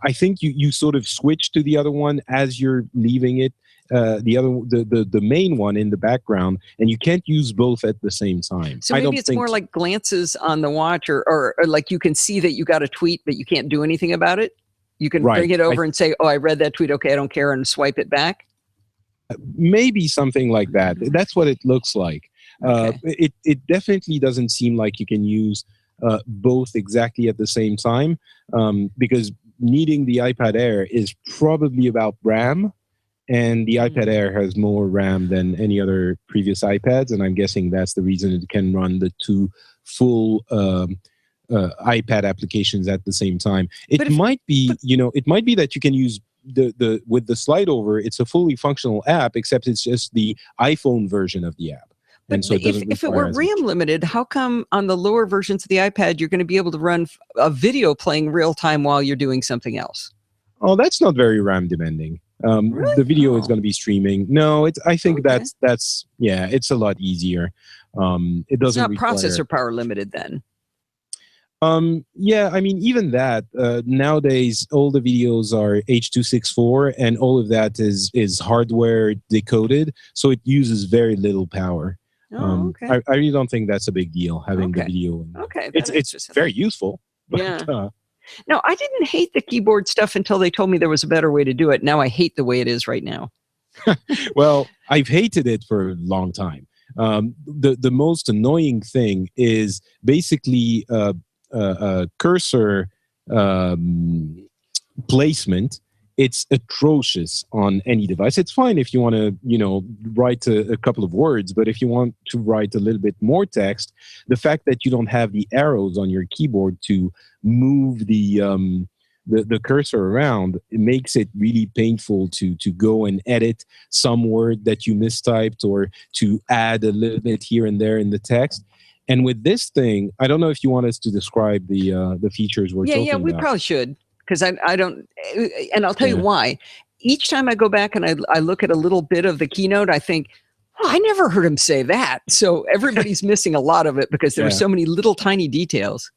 I think you sort of switch to the other one as you're leaving it, the main one in the background, and you can't use both at the same time. So maybe it's more like glances on the watch, or like you can see that you got a tweet, but you can't do anything about it. You can bring it over and say, "Oh, I read that tweet. Okay, I don't care," and swipe it back. Maybe something like that. That's what it looks like. Okay. It definitely doesn't seem like you can use both exactly at the same time, because needing the iPad Air is probably about RAM, and the iPad Air has more RAM than any other previous iPads, and I'm guessing that's the reason it can run the two full iPad applications at the same time. It might be that you can use with the slide over. It's a fully functional app, except it's just the iPhone version of the app. But so if it were RAM limited, how come on the lower versions of the iPad you're going to be able to run a video playing real time while you're doing something else? Oh, that's not very RAM demanding. Really? The video is going to be streaming. No, I think that's it's a lot easier. It doesn't. It's not processor power limited then. Yeah, I mean, even that, nowadays, all the videos are H.264, and all of that is hardware decoded, so it uses very little power. Okay. I really don't think that's a big deal having the video. Okay. It's very useful. But, yeah. No, I didn't hate the keyboard stuff until they told me there was a better way to do it. Now I hate the way it is right now. Well, I've hated it for a long time. The most annoying thing is basically a cursor placement. It's atrocious on any device. It's fine if you want to, write a couple of words, but if you want to write a little bit more text, the fact that you don't have the arrows on your keyboard to move the cursor around, it makes it really painful to go and edit some word that you mistyped or to add a little bit here and there in the text. And with this thing, I don't know if you want us to describe the features we're talking about. Yeah, we probably should. Because I don't, and I'll tell you why. Each time I go back and I look at a little bit of the keynote, I think, I never heard him say that. So everybody's missing a lot of it because there are so many little tiny details.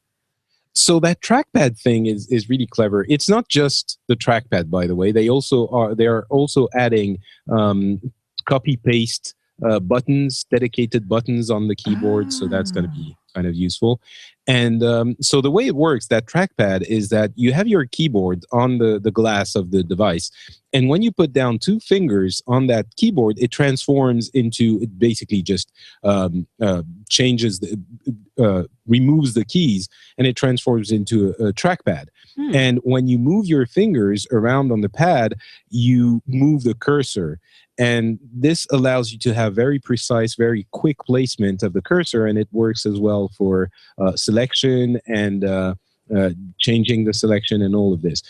So that trackpad thing is really clever. It's not just the trackpad, by the way. They are also adding copy paste buttons, dedicated buttons on the keyboard. So that's going to be kind of useful. And so the way it works, that trackpad, is that you have your keyboard on the glass of the device. And when you put down 2 fingers on that keyboard, it transforms into, it basically just changes, removes the keys, and it transforms into a trackpad. And when you move your fingers around on the pad, you move the cursor. And this allows you to have very precise, very quick placement of the cursor, and it works as well for selection and changing the selection and all of this.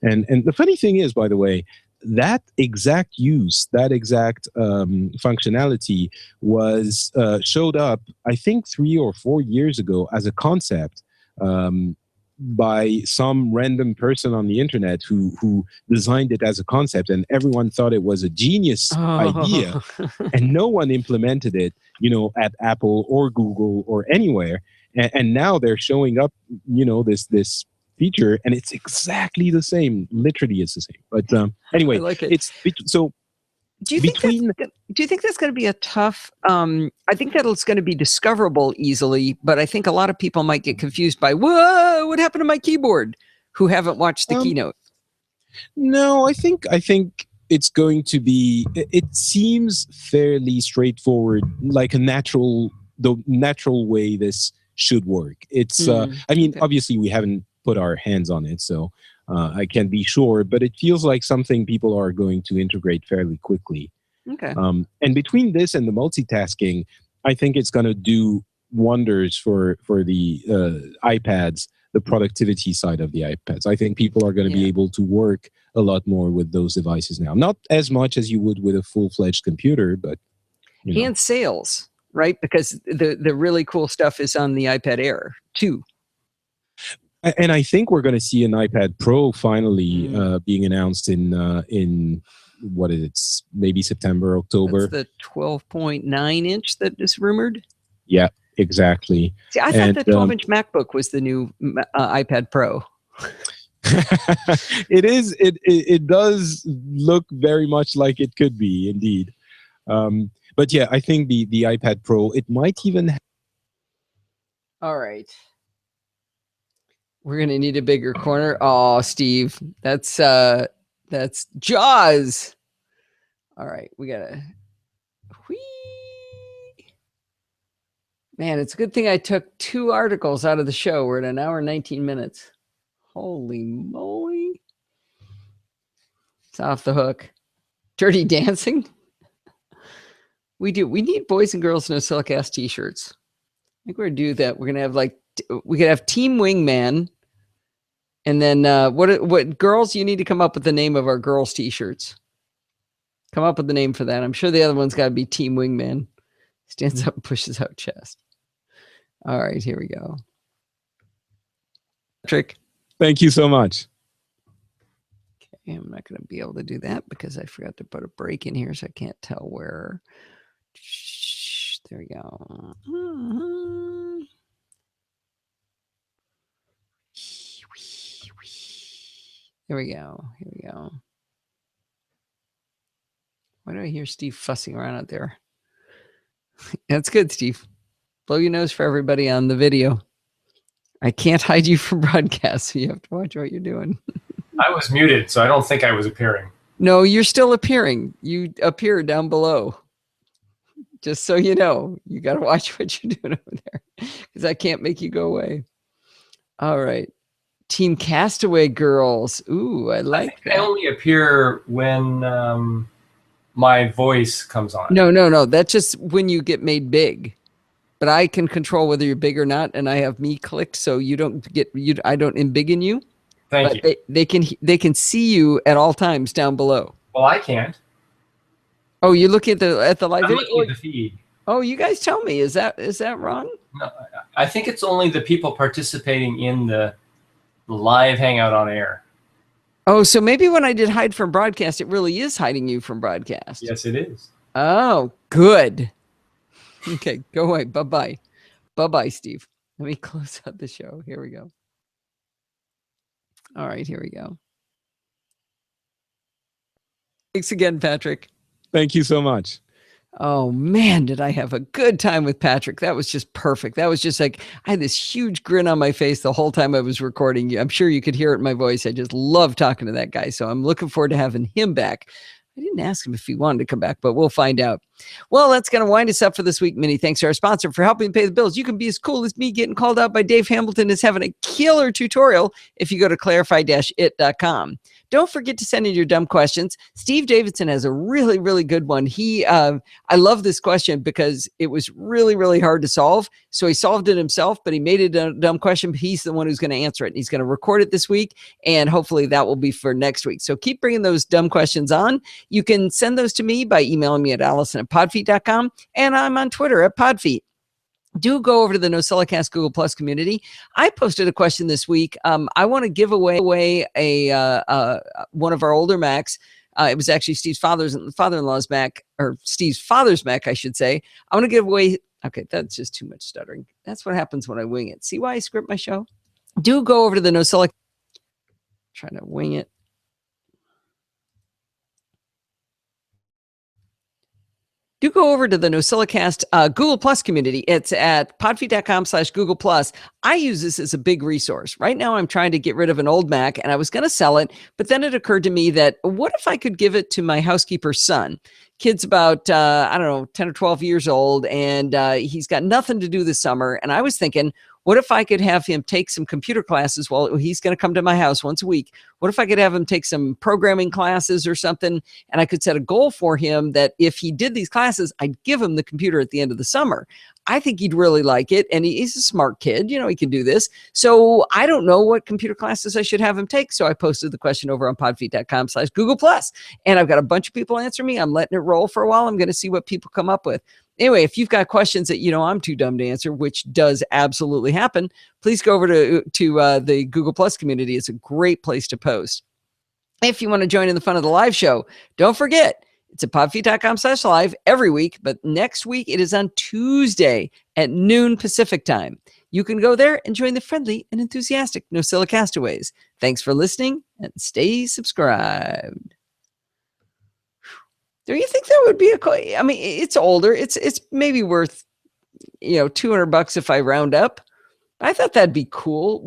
And the funny thing is, by the way, that exact functionality was showed up, I think, 3 or 4 years ago as a concept by some random person on the internet who designed it as a concept, and everyone thought it was a genius idea, and no one implemented it, at Apple or Google or anywhere. And now they're showing up, this feature, and it's exactly the same. Literally, it's the same. But anyway, I like it. It's so. Do you think that's going to be a tough? I think it's going to be discoverable easily, but I think a lot of people might get confused by, whoa, what happened to my keyboard? Who haven't watched the keynote? No, I think it's going to be. It seems fairly straightforward, like the natural way this should work. It's. Obviously, we haven't put our hands on it, so. I can't be sure, but it feels like something people are going to integrate fairly quickly. Okay. And between this and the multitasking, I think it's going to do wonders for the iPads, the productivity side of the iPads. I think people are going to be able to work a lot more with those devices now. Not as much as you would with a full-fledged computer, but and sales, right? Because the really cool stuff is on the iPad Air too. And I think we're going to see an iPad Pro finally being announced in what is it? Maybe September, October. That's the 12.9 inch that is rumored. Yeah, exactly. See, I thought the 12-inch MacBook was the new iPad Pro. It is. It does look very much like it could be, indeed. But yeah, I think the iPad Pro, it might even. All right. We're gonna need a bigger corner. Oh, Steve, that's Jaws. All right, we gotta. Whee! Man, it's a good thing I took 2 articles out of the show. We're at 1 hour and 19 minutes. Holy moly! It's off the hook. Dirty Dancing. We need Boys and Girls NosillaCast t-shirts. I think we're gonna do that. We're gonna have we could have Team Wingman, and then what girls, you need to come up with the name of our girls t-shirts. Come up with the name for that. I'm sure the other one's got to be Team Wingman. Stands up and pushes out chest. All right, here we go. Patrick. Thank you so much. Okay, I'm not going to be able to do that because I forgot to put a break in here, so I can't tell where. There we go. Here we go. Why do I hear Steve fussing around out there? That's good, Steve. Blow your nose for everybody on the video. I can't hide you from broadcast, so you have to watch what you're doing. I was muted, so I don't think I was appearing. No, you're still appearing. You appear down below. Just so you know, you got to watch what you're doing over there because I can't make you go away. All right. Team Castaway girls. Ooh, I like that. I only appear when my voice comes on. No. That's just when you get made big. But I can control whether you're big or not, and I have me clicked so you don't get you. I don't embiggen you. Thank you. They can see you at all times down below. Well, I can't. Oh, you look at the live I'm video. looking at the feed. Oh, you guys tell me. Is that wrong? No, I think it's only the people participating in the live hangout on air. Oh, so maybe when I did hide from broadcast, it really is hiding you from broadcast. Yes, it is. Oh, good. Okay, go away. Bye-bye. Bye-bye, Steve. Let me close out the show. Here we go. All right, here we go. Thanks again, Patrick. Thank you so much. Oh, man, did I have a good time with Patrick. That was just perfect. That was just like, I had this huge grin on my face the whole time I was recording. I'm sure you could hear it in my voice. I just love talking to that guy. So I'm looking forward to having him back. I didn't ask him if he wanted to come back, but we'll find out. Well, that's going to wind us up for this week. Many thanks to our sponsor for helping pay the bills. You can be as cool as me. Getting called out by Dave Hamilton is having a killer tutorial if you go to clarify-it.com. Don't forget to send in your dumb questions. Steve Davidson has a really, really good one. I love this question because it was really, really hard to solve. So he solved it himself, but he made it a dumb question. But he's the one who's going to answer it. And he's going to record it this week. And hopefully that will be for next week. So keep bringing those dumb questions on. You can send those to me by emailing me at allison@podfeet.com. And I'm on Twitter at podfeet. Do go over to the NosillaCast Google Plus community. I posted a question this week. I want to give away a one of our older Macs. It was actually Steve's father-in-law's Mac, or Steve's father's Mac, I should say. I want to give away. Okay, that's just too much stuttering. That's what happens when I wing it. See why I script my show? Do go over to the NosillaCast. Trying to wing it. Do go over to the NosillaCast Google Plus community. It's at podfeet.com/Google Plus. I use this as a big resource. Right now, I'm trying to get rid of an old Mac, and I was going to sell it, but then it occurred to me that what if I could give it to my housekeeper's son? Kid's about, 10 or 12 years old, and he's got nothing to do this summer. And I was thinking, what if I could have him take some computer classes? Well, he's going to come to my house once a week. What if I could have him take some programming classes or something? And I could set a goal for him that if he did these classes, I'd give him the computer at the end of the summer. I think he'd really like it. And he's a smart kid. You know, he can do this. So I don't know what computer classes I should have him take. So I posted the question over on podfeet.com/Google Plus. And I've got a bunch of people answer me. I'm letting it roll for a while. I'm going to see what people come up with. Anyway, if you've got questions that, I'm too dumb to answer, which does absolutely happen, please go over to the Google Plus community. It's a great place to post. If you want to join in the fun of the live show, don't forget, it's at podfeet.com/live every week, but next week it is on Tuesday at noon Pacific time. You can go there and join the friendly and enthusiastic Nosilla Castaways. Thanks for listening and stay subscribed. Do you think that would be it's older. It's maybe worth, $200 if I round up. I thought that'd be cool.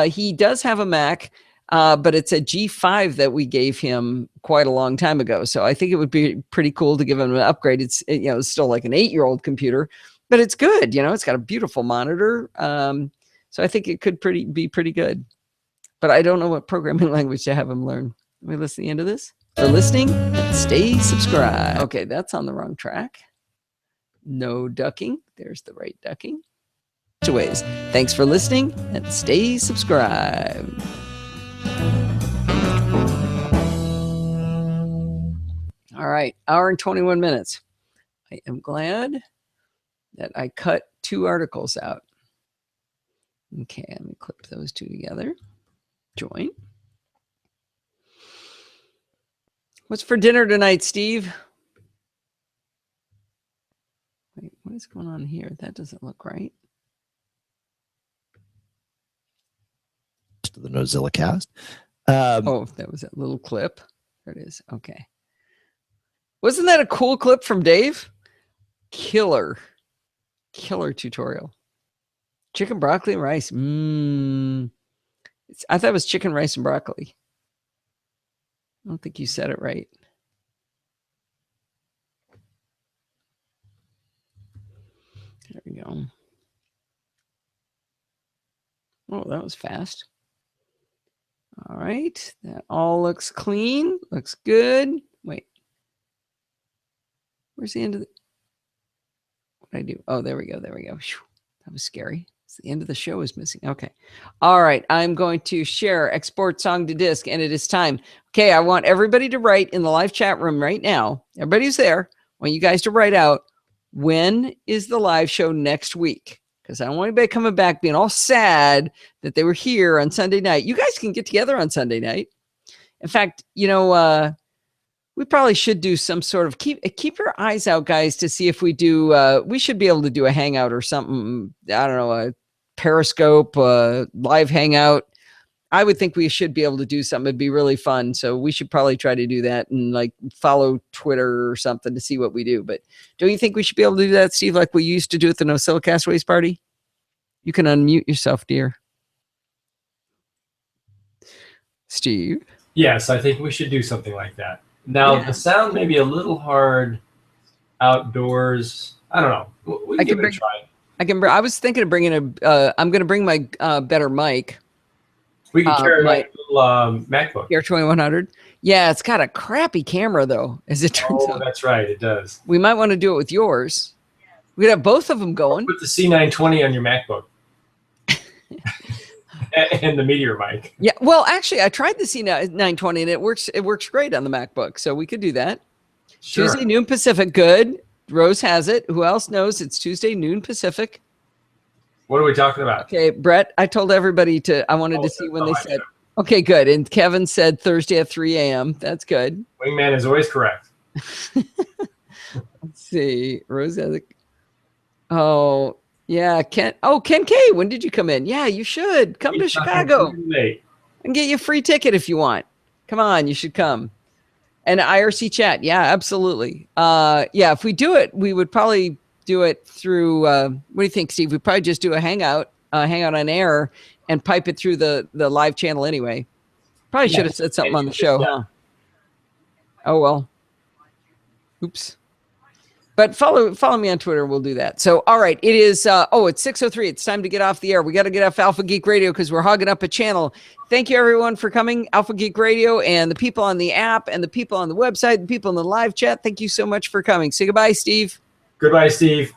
He does have a Mac, but it's a G5 that we gave him quite a long time ago. So I think it would be pretty cool to give him an upgrade. It's still like an 8-year-old computer, but it's good. It's got a beautiful monitor. So I think it could be pretty good. But I don't know what programming language to have him learn. Let me listen to the end of this. For listening and stay subscribed. Okay, that's on the wrong track. No ducking. There's the right ducking. Ways. Thanks for listening and stay subscribed. All right, hour and 21 minutes. I am glad that I cut 2 articles out. Okay, let me clip those 2 together. Join. What's for dinner tonight, Steve? Wait, what is going on here? That doesn't look right. To the NosillaCast. That was that little clip. There it is. Okay. Wasn't that a cool clip from Dave? Killer tutorial. Chicken, broccoli, and rice. I thought it was chicken, rice, and broccoli. I don't think you said it right. There we go. Oh, that was fast. All right. That all looks clean. Looks good. Wait. Where's the end of the... What did I do? Oh, there we go. There we go. Whew. That was scary. It's the end of the show is missing. Okay. All right. I'm going to share export song to disk, and it is time. Okay. I want everybody to write in the live chat room right now. Everybody who's there, I want you guys to write out, when is the live show next week? Because I don't want anybody coming back being all sad that they were here on Sunday night. You guys can get together on Sunday night. In fact, you know, we probably should do some sort of keep your eyes out, guys, to see if we do. We should be able to do a hangout or something. I don't know, a Periscope, live hangout. I would think we should be able to do something. It'd be really fun. So we should probably try to do that and like follow Twitter or something to see what we do. But don't you think we should be able to do that, Steve, like we used to do at the NosillaCast Ways Party? You can unmute yourself, dear. Steve? Yes, I think we should do something like that. Now, the sound may be a little hard outdoors. I don't know. We can give it a try. I was thinking of bringing I'm going to bring my better mic. We can carry my little MacBook. Air 2100. Yeah, it's got a crappy camera, though, as it turns out. Oh, that's right. It does. We might want to do it with yours. We could have both of them going. Put the C920 on your MacBook. And the Meteor mic. Yeah, well, actually, I tried the C920, and it works great on the MacBook, so we could do that. Sure. Tuesday, noon Pacific. Good. Rose has it. Who else knows it's Tuesday, noon Pacific? What are we talking about? Okay, Brett, I told everybody I wanted to see when they said. Okay, good. And Kevin said Thursday at 3 a.m. That's good. Wingman is always correct. Let's see. Rose has it. Oh, yeah. Ken K, when did you come in? Yeah, you should. Come to Chicago. And get you a free ticket if you want. Come on, you should come. And IRC chat. Yeah, absolutely. Yeah, if we do it, we would probably do it through, what do you think, Steve? We'd probably just do a hangout on air and pipe it through the live channel anyway. Probably should have said something on the show, huh? Oh, well. Oops. But follow me on Twitter. We'll do that. So, all right. It is, it's 6:03. It's time to get off the air. We got to get off Alpha Geek Radio because we're hogging up a channel. Thank you, everyone, for coming. Alpha Geek Radio and the people on the app and the people on the website, the people in the live chat. Thank you so much for coming. Say goodbye, Steve. Goodbye, Steve.